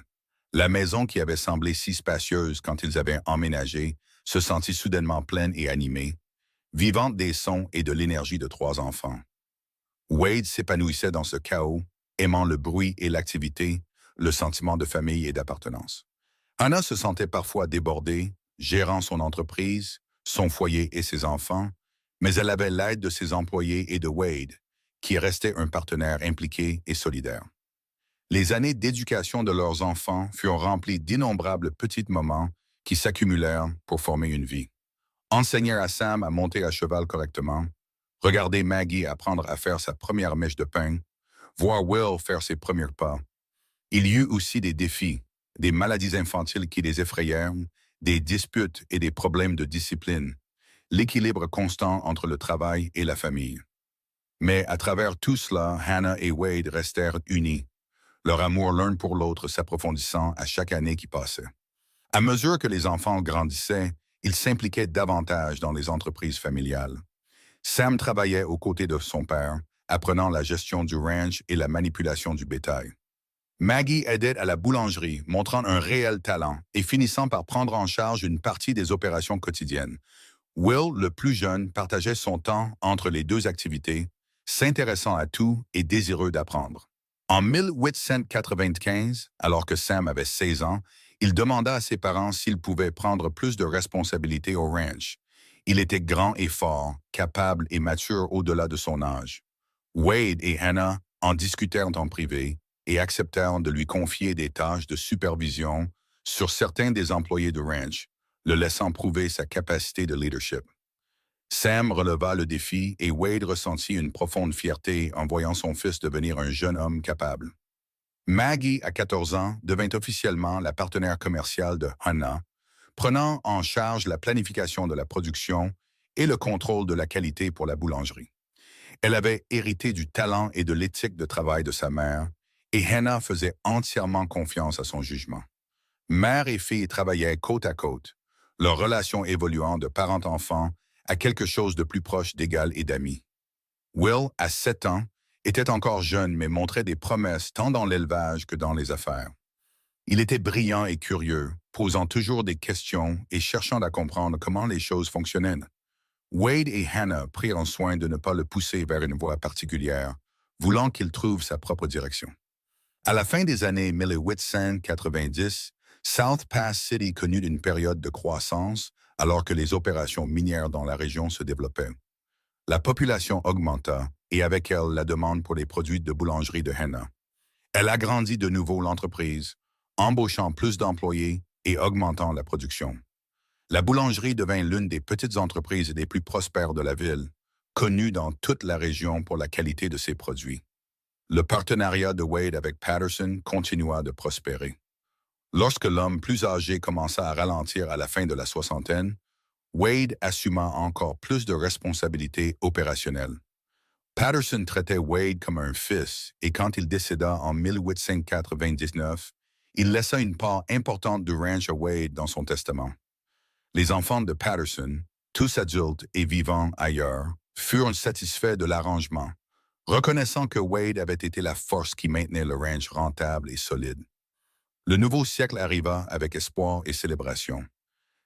La maison qui avait semblé si spacieuse quand ils avaient emménagé se sentit soudainement pleine et animée, vivante des sons et de l'énergie de 3 enfants. Wade s'épanouissait dans ce chaos, aimant le bruit et l'activité, le sentiment de famille et d'appartenance. Hannah se sentait parfois débordée, gérant son entreprise, son foyer et ses enfants, mais elle avait l'aide de ses employés et de Wade, qui restait un partenaire impliqué et solidaire. Les années d'éducation de leurs enfants furent remplies d'innombrables petits moments qui s'accumulèrent pour former une vie. Enseigner à Sam à monter à cheval correctement, regarder Maggie apprendre à faire sa première mèche de pain, voir Will faire ses premiers pas. Il y eut aussi des défis, des maladies infantiles qui les effrayèrent, des disputes et des problèmes de discipline, l'équilibre constant entre le travail et la famille. Mais à travers tout cela, Hannah et Wade restèrent unis, leur amour l'un pour l'autre s'approfondissant à chaque année qui passait. À mesure que les enfants grandissaient, ils s'impliquaient davantage dans les entreprises familiales. Sam travaillait aux côtés de son père, apprenant la gestion du ranch et la manipulation du bétail. Maggie aidait à la boulangerie, montrant un réel talent et finissant par prendre en charge une partie des opérations quotidiennes. Will, le plus jeune, partageait son temps entre les deux activités, s'intéressant à tout et désireux d'apprendre. En 1895, alors que Sam avait 16 ans, il demanda à ses parents s'il pouvait prendre plus de responsabilités au ranch. Il était grand et fort, capable et mature au-delà de son âge. Wade et Hannah en discutèrent en privé et acceptèrent de lui confier des tâches de supervision sur certains des employés du ranch, le laissant prouver sa capacité de leadership. Sam releva le défi et Wade ressentit une profonde fierté en voyant son fils devenir un jeune homme capable. Maggie, à 14 ans, devint officiellement la partenaire commerciale de Hannah, prenant en charge la planification de la production et le contrôle de la qualité pour la boulangerie. Elle avait hérité du talent et de l'éthique de travail de sa mère, et Hannah faisait entièrement confiance à son jugement. Mère et fille travaillaient côte à côte, leur relation évoluant de parent-enfant à quelque chose de plus proche d'égal et d'amis. Will, à 7 ans, était encore jeune mais montrait des promesses tant dans l'élevage que dans les affaires. Il était brillant et curieux, posant toujours des questions et cherchant à comprendre comment les choses fonctionnaient. Wade et Hannah prirent soin de ne pas le pousser vers une voie particulière, voulant qu'il trouve sa propre direction. À la fin des années 1890, South Pass City connut une période de croissance alors que les opérations minières dans la région se développaient. La population augmenta et avec elle la demande pour les produits de boulangerie de Hannah. Elle agrandit de nouveau l'entreprise, embauchant plus d'employés et augmentant la production. La boulangerie devint l'une des petites entreprises les plus prospères de la ville, connue dans toute la région pour la qualité de ses produits. Le partenariat de Wade avec Patterson continua de prospérer. Lorsque l'homme plus âgé commença à ralentir à la fin de la soixantaine, Wade assuma encore plus de responsabilités opérationnelles. Patterson traitait Wade comme un fils et quand il décéda en 1899, il laissa une part importante du ranch à Wade dans son testament. Les enfants de Patterson, tous adultes et vivant ailleurs, furent satisfaits de l'arrangement, reconnaissant que Wade avait été la force qui maintenait le ranch rentable et solide. Le nouveau siècle arriva avec espoir et célébration.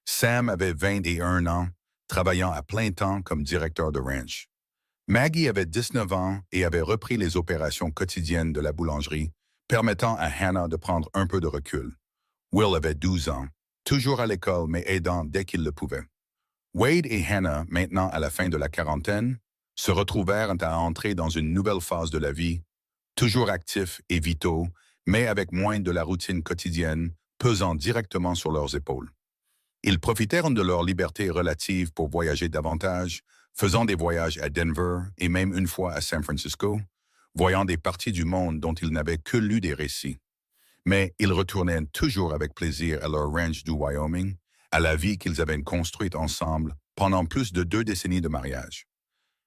Sam avait 21 ans, travaillant à plein temps comme directeur de ranch. Maggie avait 19 ans et avait repris les opérations quotidiennes de la boulangerie, permettant à Hannah de prendre un peu de recul. Will avait 12 ans, toujours à l'école mais aidant dès qu'il le pouvait. Wade et Hannah, maintenant à la fin de la quarantaine, se retrouvèrent à entrer dans une nouvelle phase de la vie, toujours actifs et vitaux, mais avec moins de la routine quotidienne pesant directement sur leurs épaules. Ils profitèrent de leur liberté relative pour voyager davantage, faisant des voyages à Denver et même une fois à San Francisco, voyant des parties du monde dont ils n'avaient que lu des récits. Mais ils retournaient toujours avec plaisir à leur ranch du Wyoming, à la vie qu'ils avaient construite ensemble pendant plus de 2 décennies de mariage.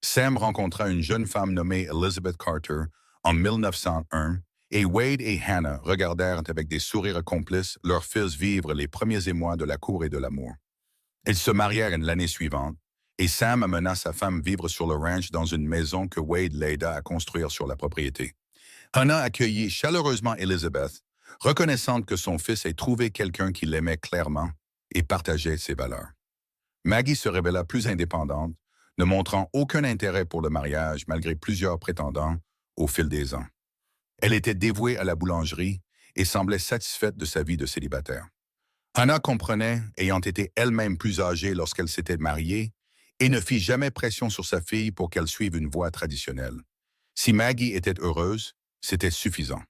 Sam rencontra une jeune femme nommée Elizabeth Carter en 1901 et Wade et Hannah regardèrent avec des sourires complices leur fils vivre les premiers émois de la cour et de l'amour. Ils se marièrent l'année suivante et Sam amena sa femme vivre sur le ranch dans une maison que Wade l'aida à construire sur la propriété. Hannah accueillit chaleureusement Elizabeth, reconnaissante que son fils ait trouvé quelqu'un qui l'aimait clairement et partageait ses valeurs. Maggie se révéla plus indépendante, ne montrant aucun intérêt pour le mariage malgré plusieurs prétendants au fil des ans. Elle était dévouée à la boulangerie et semblait satisfaite de sa vie de célibataire. Hannah comprenait, ayant été elle-même plus âgée lorsqu'elle s'était mariée, et ne fit jamais pression sur sa fille pour qu'elle suive une voie traditionnelle. Si Maggie était heureuse, c'était suffisant.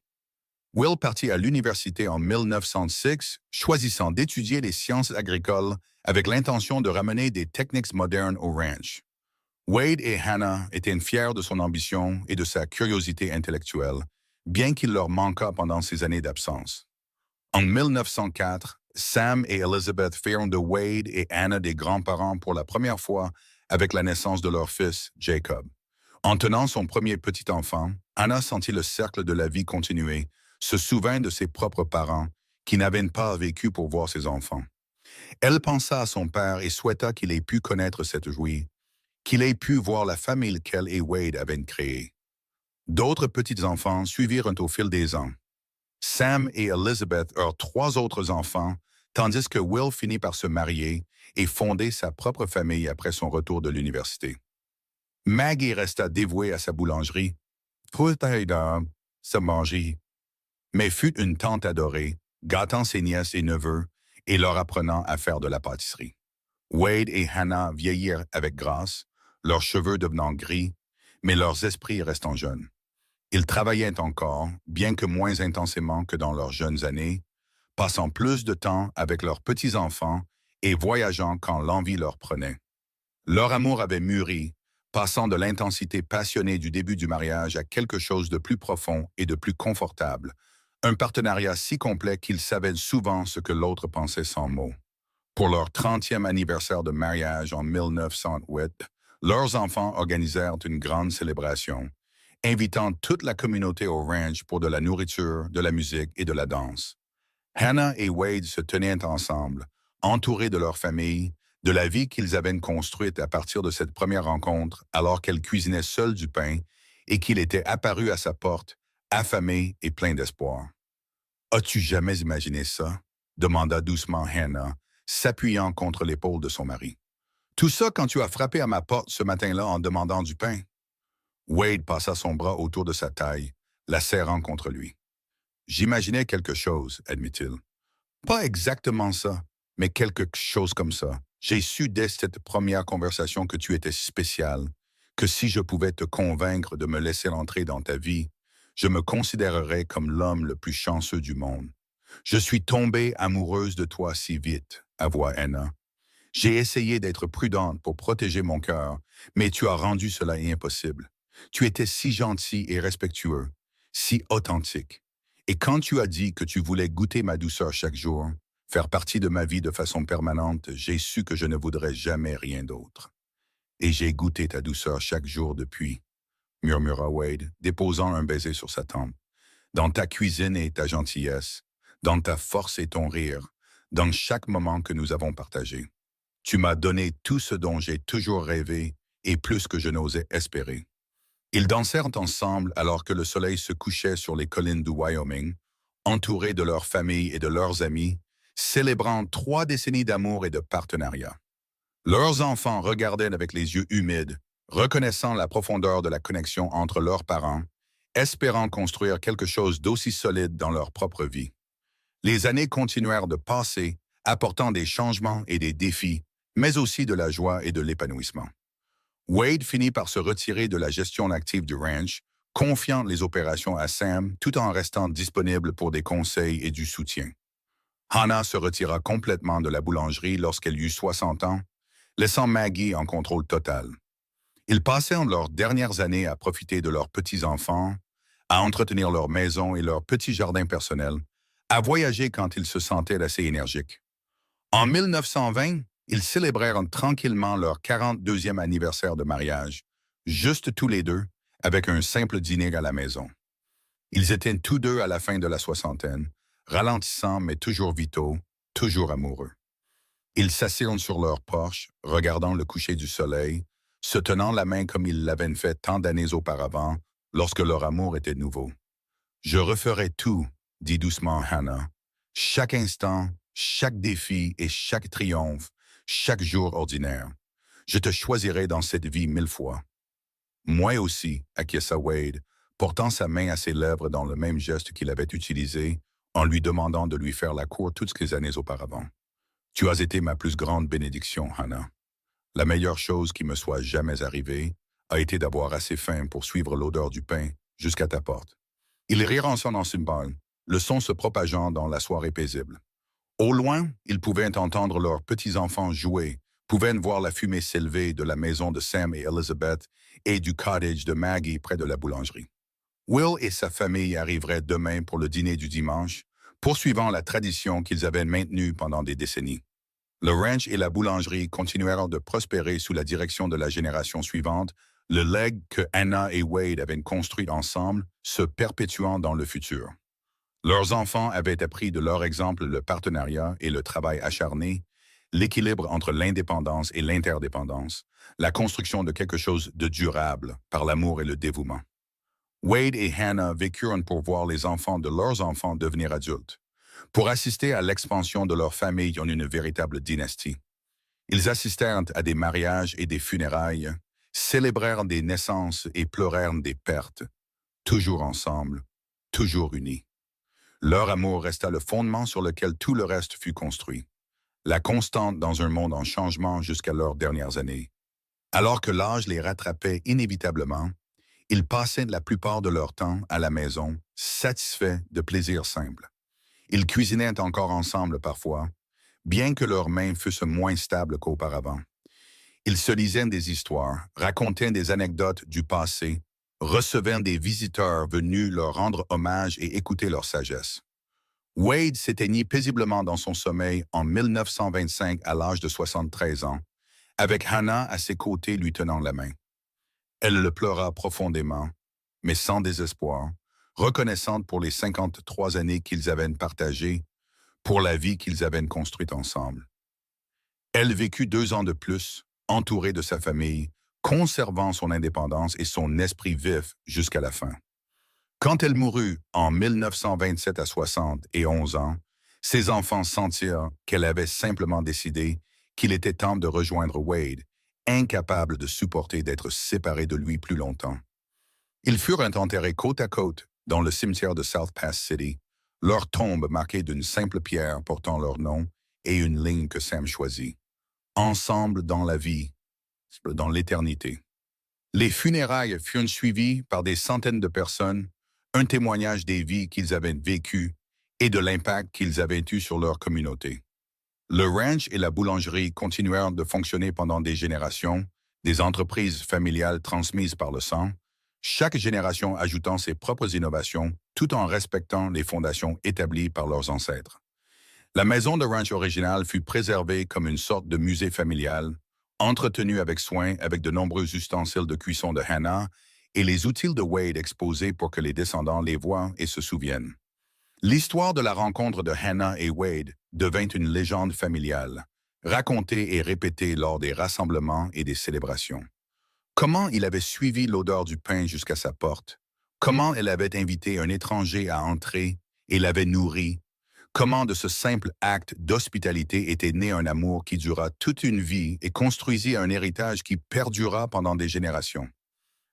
Will partit à l'université en 1906, choisissant d'étudier les sciences agricoles avec l'intention de ramener des techniques modernes au ranch. Wade et Hannah étaient fiers de son ambition et de sa curiosité intellectuelle, bien qu'il leur manquât pendant ces années d'absence. En 1904, Sam et Elizabeth firent de Wade et Hannah des grands-parents pour la première fois avec la naissance de leur fils, Jacob. En tenant son premier petit enfant, Hannah sentit le cercle de la vie continuer, se souvint de ses propres parents, qui n'avaient pas vécu pour voir ses enfants. Elle pensa à son père et souhaita qu'il ait pu connaître cette joie, qu'il ait pu voir la famille qu'elle et Wade avaient créée. D'autres petits-enfants suivirent au fil des ans. Sam et Elizabeth eurent 3 autres enfants, tandis que Will finit par se marier et fonder sa propre famille après son retour de l'université. Maggie resta dévouée à sa boulangerie, se manger, mais fut une tante adorée, gâtant ses nièces et neveux et leur apprenant à faire de la pâtisserie. Wade et Hannah vieillirent avec grâce, leurs cheveux devenant gris, mais leurs esprits restant jeunes. Ils travaillaient encore, bien que moins intensément que dans leurs jeunes années, passant plus de temps avec leurs petits-enfants et voyageant quand l'envie leur prenait. Leur amour avait mûri, passant de l'intensité passionnée du début du mariage à quelque chose de plus profond et de plus confortable, un partenariat si complet qu'ils savaient souvent ce que l'autre pensait sans mots. Pour leur 30e anniversaire de mariage en 1908, leurs enfants organisèrent une grande célébration, invitant toute la communauté au ranch pour de la nourriture, de la musique et de la danse. Hannah et Wade se tenaient ensemble, entourés de leur famille, de la vie qu'ils avaient construite à partir de cette première rencontre alors qu'elle cuisinait seule du pain et qu'il était apparu à sa porte, affamé et plein d'espoir. « As-tu jamais imaginé ça? » demanda doucement Hannah, s'appuyant contre l'épaule de son mari. « Tout ça quand tu as frappé à ma porte ce matin-là en demandant du pain. » Wade passa son bras autour de sa taille, la serrant contre lui. « J'imaginais quelque chose, admit-il. Pas exactement ça, mais quelque chose comme ça. J'ai su dès cette première conversation que tu étais spécial, que si je pouvais te convaincre de me laisser entrer dans ta vie, je me considérerais comme l'homme le plus chanceux du monde. Je suis tombée amoureuse de toi si vite, avoua Anna. J'ai essayé d'être prudente pour protéger mon cœur, mais tu as rendu cela impossible. Tu étais si gentil et respectueux, si authentique. Et quand tu as dit que tu voulais goûter ma douceur chaque jour, faire partie de ma vie de façon permanente, j'ai su que je ne voudrais jamais rien d'autre. Et j'ai goûté ta douceur chaque jour depuis, murmura Wade, déposant un baiser sur sa tempe. Dans ta cuisine et ta gentillesse, dans ta force et ton rire, dans chaque moment que nous avons partagé. Tu m'as donné tout ce dont j'ai toujours rêvé et plus que je n'osais espérer. Ils dansèrent ensemble alors que le soleil se couchait sur les collines du Wyoming, entourés de leurs familles et de leurs amis, célébrant 3 décennies d'amour et de partenariat. Leurs enfants regardaient avec les yeux humides, reconnaissant la profondeur de la connexion entre leurs parents, espérant construire quelque chose d'aussi solide dans leur propre vie. Les années continuèrent de passer, apportant des changements et des défis, mais aussi de la joie et de l'épanouissement. Wade finit par se retirer de la gestion active du ranch, confiant les opérations à Sam tout en restant disponible pour des conseils et du soutien. Hannah se retira complètement de la boulangerie lorsqu'elle eut 60 ans, laissant Maggie en contrôle total. Ils passèrent leurs dernières années à profiter de leurs petits-enfants, à entretenir leur maison et leur petit jardin personnel, à voyager quand ils se sentaient assez énergiques. En 1920, ils célébrèrent tranquillement leur 42e anniversaire de mariage, juste tous les deux, avec un simple dîner à la maison. Ils étaient tous deux à la fin de la soixantaine, ralentissants mais toujours vitaux, toujours amoureux. Ils s'assirent sur leur porche, regardant le coucher du soleil, se tenant la main comme ils l'avaient fait tant d'années auparavant, lorsque leur amour était nouveau. « Je referai tout », dit doucement Hannah. « Chaque instant, chaque défi et chaque triomphe, chaque jour ordinaire. Je te choisirai dans cette vie 1000 fois. » Moi aussi, acquiesça Wade, portant sa main à ses lèvres dans le même geste qu'il avait utilisé, en lui demandant de lui faire la cour toutes ces années auparavant. Tu as été ma plus grande bénédiction, Hannah. La meilleure chose qui me soit jamais arrivée a été d'avoir assez faim pour suivre l'odeur du pain jusqu'à ta porte. Ils rirent ensemble en cymbales, le son se propageant dans la soirée paisible. Au loin, ils pouvaient entendre leurs petits-enfants jouer, pouvaient voir la fumée s'élever de la maison de Sam et Elizabeth et du cottage de Maggie près de la boulangerie. Will et sa famille arriveraient demain pour le dîner du dimanche, poursuivant la tradition qu'ils avaient maintenue pendant des décennies. Le ranch et la boulangerie continuèrent de prospérer sous la direction de la génération suivante, le legs que Hannah et Wade avaient construit ensemble se perpétuant dans le futur. Leurs enfants avaient appris de leur exemple le partenariat et le travail acharné, l'équilibre entre l'indépendance et l'interdépendance, la construction de quelque chose de durable par l'amour et le dévouement. Wade et Hannah vécurent pour voir les enfants de leurs enfants devenir adultes, pour assister à l'expansion de leur famille en une véritable dynastie. Ils assistèrent à des mariages et des funérailles, célébrèrent des naissances et pleurèrent des pertes, toujours ensemble, toujours unis. Leur amour resta le fondement sur lequel tout le reste fut construit, la constante dans un monde en changement jusqu'à leurs dernières années. Alors que l'âge les rattrapait inévitablement, ils passaient la plupart de leur temps à la maison, satisfaits de plaisirs simples. Ils cuisinaient encore ensemble parfois, bien que leurs mains fussent moins stables qu'auparavant. Ils se lisaient des histoires, racontaient des anecdotes du passé, recevaient des visiteurs venus leur rendre hommage et écouter leur sagesse. Wade s'éteignit paisiblement dans son sommeil en 1925 à l'âge de 73 ans, avec Hannah à ses côtés lui tenant la main. Elle le pleura profondément, mais sans désespoir, reconnaissante pour les 53 années qu'ils avaient partagées, pour la vie qu'ils avaient construite ensemble. Elle vécut 2 ans de plus, entourée de sa famille, conservant son indépendance et son esprit vif jusqu'à la fin. Quand elle mourut en 1927 à 71 ans, ses enfants sentirent qu'elle avait simplement décidé qu'il était temps de rejoindre Wade, incapable de supporter d'être séparés de lui plus longtemps. Ils furent enterrés côte à côte dans le cimetière de South Pass City, leur tombe marquée d'une simple pierre portant leur nom et une ligne que Sam choisit. Ensemble dans la vie, dans l'éternité. Les funérailles furent suivies par des centaines de personnes, un témoignage des vies qu'ils avaient vécues et de l'impact qu'ils avaient eu sur leur communauté. Le ranch et la boulangerie continuèrent de fonctionner pendant des générations, des entreprises familiales transmises par le sang, chaque génération ajoutant ses propres innovations tout en respectant les fondations établies par leurs ancêtres. La maison de ranch originale fut préservée comme une sorte de musée familial, entretenue avec soin avec de nombreux ustensiles de cuisson de Hannah et les outils de Wade exposés pour que les descendants les voient et se souviennent. L'histoire de la rencontre de Hannah et Wade devint une légende familiale, racontée et répétée lors des rassemblements et des célébrations. Comment il avait suivi l'odeur du pain jusqu'à sa porte, comment elle avait invité un étranger à entrer et l'avait nourri, comment de ce simple acte d'hospitalité était né un amour qui dura toute une vie et construisit un héritage qui perdura pendant des générations.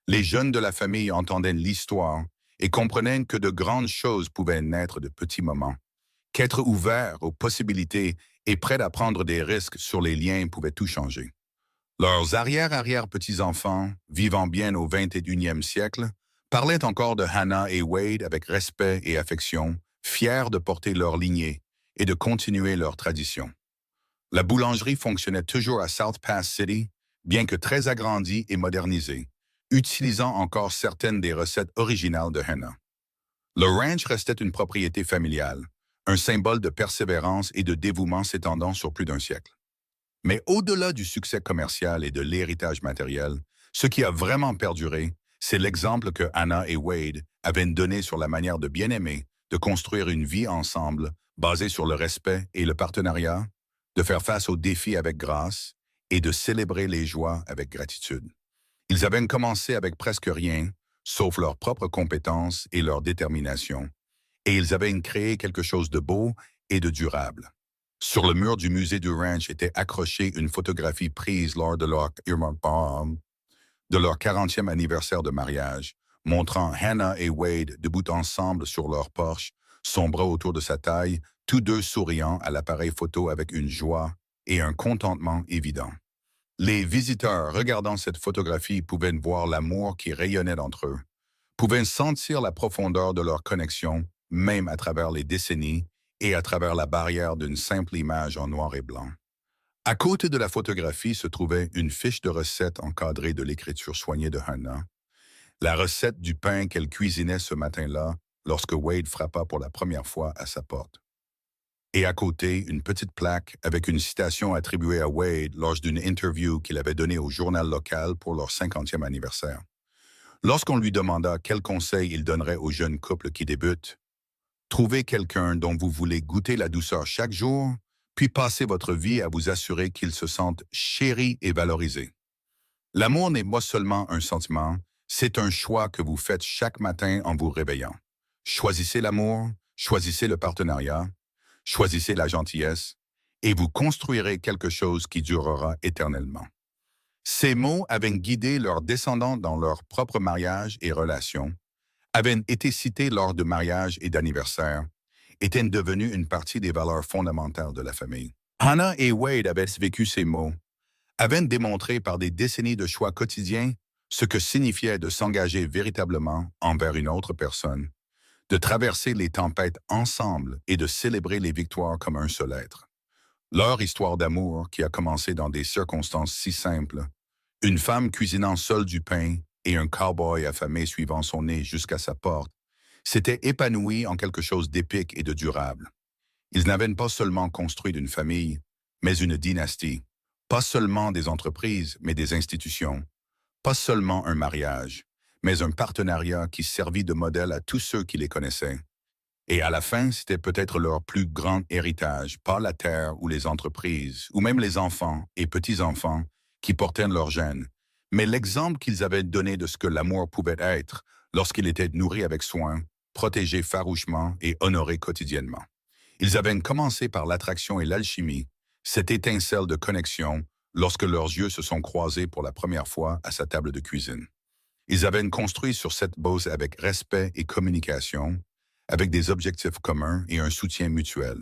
Les jeunes de la famille entendaient l'histoire et comprenaient que de grandes choses pouvaient naître de petits moments, qu'être ouvert aux possibilités et prêt à prendre des risques sur les liens pouvait tout changer. Leurs arrière-arrière-petits-enfants, vivant bien au 21e siècle, parlaient encore de Hannah et Wade avec respect et affection, fiers de porter leur lignée et de continuer leur tradition. La boulangerie fonctionnait toujours à South Pass City, bien que très agrandie et modernisée, utilisant encore certaines des recettes originales de Hannah. Le ranch restait une propriété familiale, un symbole de persévérance et de dévouement s'étendant sur plus d'un siècle. Mais au-delà du succès commercial et de l'héritage matériel, ce qui a vraiment perduré, c'est l'exemple que Hannah et Wade avaient donné sur la manière de bien aimer, de construire une vie ensemble basée sur le respect et le partenariat, de faire face aux défis avec grâce et de célébrer les joies avec gratitude. Ils avaient commencé avec presque rien, sauf leurs propres compétences et leur détermination, et ils avaient créé quelque chose de beau et de durable. Sur le mur du musée du ranch était accrochée une photographie prise lors de leur 40e anniversaire de mariage, montrant Hannah et Wade debout ensemble sur leur porche, son bras autour de sa taille, tous deux souriant à l'appareil photo avec une joie et un contentement évident. Les visiteurs regardant cette photographie pouvaient voir l'amour qui rayonnait entre eux, pouvaient sentir la profondeur de leur connexion, même à travers les décennies et à travers la barrière d'une simple image en noir et blanc. À côté de la photographie se trouvait une fiche de recette encadrée de l'écriture soignée de Hannah, la recette du pain qu'elle cuisinait ce matin-là lorsque Wade frappa pour la première fois à sa porte. Et à côté, une petite plaque avec une citation attribuée à Wade lors d'une interview qu'il avait donnée au journal local pour leur 50e anniversaire. Lorsqu'on lui demanda quel conseil il donnerait aux jeunes couples qui débutent, trouvez quelqu'un dont vous voulez goûter la douceur chaque jour, puis passez votre vie à vous assurer qu'ils se sentent chéris et valorisés. L'amour n'est pas seulement un sentiment, c'est un choix que vous faites chaque matin en vous réveillant. Choisissez l'amour, choisissez le partenariat, choisissez la gentillesse, et vous construirez quelque chose qui durera éternellement. Ces mots avaient guidé leurs descendants dans leur propre mariage et relations, avaient été cités lors de mariages et d'anniversaires, étaient devenus une partie des valeurs fondamentales de la famille. Hannah et Wade avaient vécu ces mots, avaient démontré par des décennies de choix quotidiens ce que signifiait de s'engager véritablement envers une autre personne, de traverser les tempêtes ensemble et de célébrer les victoires comme un seul être. Leur histoire d'amour, qui a commencé dans des circonstances si simples, une femme cuisinant seule du pain et un cow-boy affamé suivant son nez jusqu'à sa porte, s'était épanoui en quelque chose d'épique et de durable. Ils n'avaient pas seulement construit une famille, mais une dynastie, pas seulement des entreprises, mais des institutions, pas seulement un mariage, mais un partenariat qui servit de modèle à tous ceux qui les connaissaient. Et à la fin, c'était peut-être leur plus grand héritage, pas la terre ou les entreprises, ou même les enfants et petits-enfants qui portaient leurs gènes, mais l'exemple qu'ils avaient donné de ce que l'amour pouvait être lorsqu'il était nourri avec soin, protégé farouchement et honoré quotidiennement. Ils avaient commencé par l'attraction et l'alchimie, cette étincelle de connexion lorsque leurs yeux se sont croisés pour la première fois à sa table de cuisine. Ils avaient construit sur cette base avec respect et communication, avec des objectifs communs et un soutien mutuel.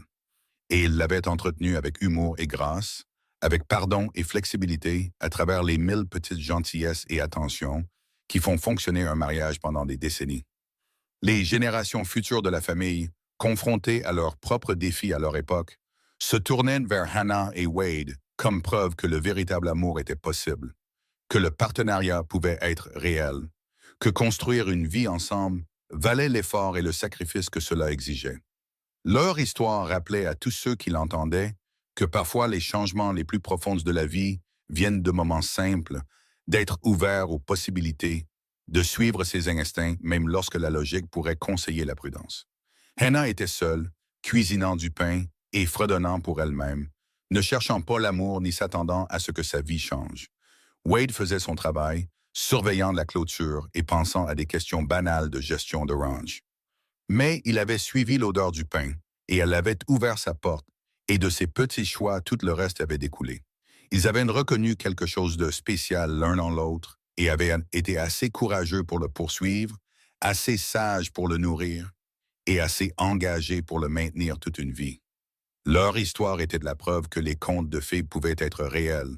Et ils l'avaient entretenu avec humour et grâce, avec pardon et flexibilité à travers les 1000 petites gentillesses et attentions qui font fonctionner un mariage pendant des décennies. Les générations futures de la famille, confrontées à leurs propres défis à leur époque, se tournaient vers Hannah et Wade comme preuve que le véritable amour était possible, que le partenariat pouvait être réel, que construire une vie ensemble valait l'effort et le sacrifice que cela exigeait. Leur histoire rappelait à tous ceux qui l'entendaient que parfois les changements les plus profonds de la vie viennent de moments simples, d'être ouverts aux possibilités, de suivre ses instincts même lorsque la logique pourrait conseiller la prudence. Hannah était seule, cuisinant du pain et fredonnant pour elle-même, ne cherchant pas l'amour ni s'attendant à ce que sa vie change. Wade faisait son travail, surveillant la clôture et pensant à des questions banales de gestion de range. Mais il avait suivi l'odeur du pain, et elle avait ouvert sa porte, et de ses petits choix, tout le reste avait découlé. Ils avaient reconnu quelque chose de spécial l'un dans l'autre, et avaient été assez courageux pour le poursuivre, assez sages pour le nourrir, et assez engagés pour le maintenir toute une vie. Leur histoire était de la preuve que les contes de fées pouvaient être réels,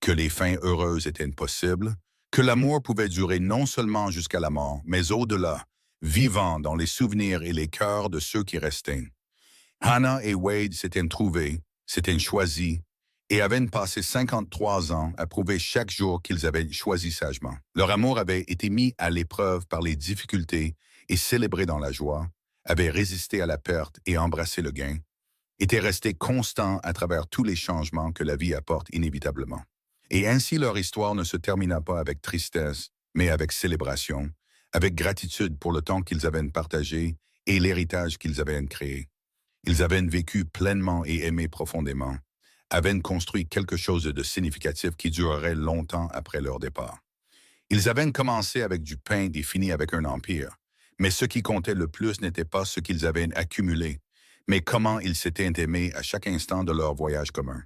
que les fins heureuses étaient possibles, que l'amour pouvait durer non seulement jusqu'à la mort, mais au-delà, vivant dans les souvenirs et les cœurs de ceux qui restaient. Hannah et Wade s'étaient trouvés, s'étaient choisis, et avaient passé 53 ans à prouver chaque jour qu'ils avaient choisi sagement. Leur amour avait été mis à l'épreuve par les difficultés et célébré dans la joie, avait résisté à la perte et embrassé le gain, était resté constant à travers tous les changements que la vie apporte inévitablement. Et ainsi leur histoire ne se termina pas avec tristesse, mais avec célébration, avec gratitude pour le temps qu'ils avaient partagé et l'héritage qu'ils avaient créé. Ils avaient vécu pleinement et aimé profondément, avaient construit quelque chose de significatif qui durerait longtemps après leur départ. Ils avaient commencé avec du pain et fini avec un empire, mais ce qui comptait le plus n'était pas ce qu'ils avaient accumulé, mais comment ils s'étaient aimés à chaque instant de leur voyage commun.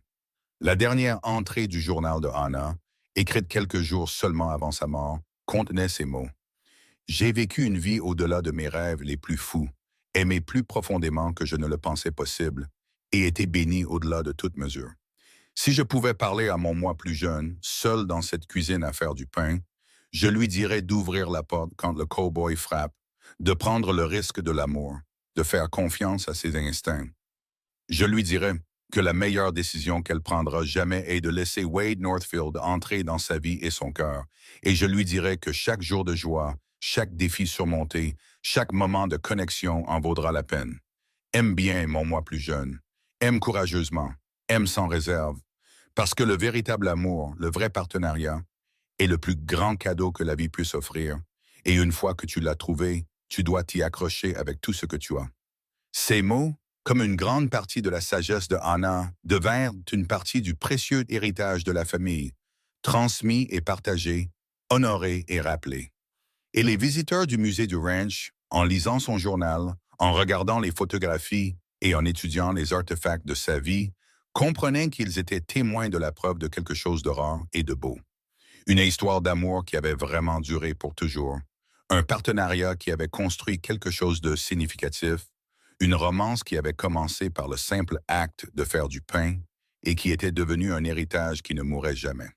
La dernière entrée du journal de Hannah, écrite quelques jours seulement avant sa mort, contenait ces mots. « J'ai vécu une vie au-delà de mes rêves les plus fous, aimé plus profondément que je ne le pensais possible, et été béni au-delà de toute mesure. Si je pouvais parler à mon moi plus jeune, seul dans cette cuisine à faire du pain, je lui dirais d'ouvrir la porte quand le cow-boy frappe, de prendre le risque de l'amour, de faire confiance à ses instincts. Je lui dirais que la meilleure décision qu'elle prendra jamais est de laisser Wade Northfield entrer dans sa vie et son cœur, et je lui dirais que chaque jour de joie, chaque défi surmonté, chaque moment de connexion en vaudra la peine. Aime bien mon moi plus jeune, aime courageusement, aime sans réserve, parce que le véritable amour, le vrai partenariat, est le plus grand cadeau que la vie puisse offrir, et une fois que tu l'as trouvé, tu dois t'y accrocher avec tout ce que tu as. » Ces mots, comme une grande partie de la sagesse de Hannah, devinrent une partie du précieux héritage de la famille, transmis et partagé, honoré et rappelé. Et les visiteurs du musée du ranch, en lisant son journal, en regardant les photographies et en étudiant les artefacts de sa vie, comprenaient qu'ils étaient témoins de la preuve de quelque chose de rare et de beau. Une histoire d'amour qui avait vraiment duré pour toujours, un partenariat qui avait construit quelque chose de significatif, une romance qui avait commencé par le simple acte de faire du pain et qui était devenue un héritage qui ne mourrait jamais.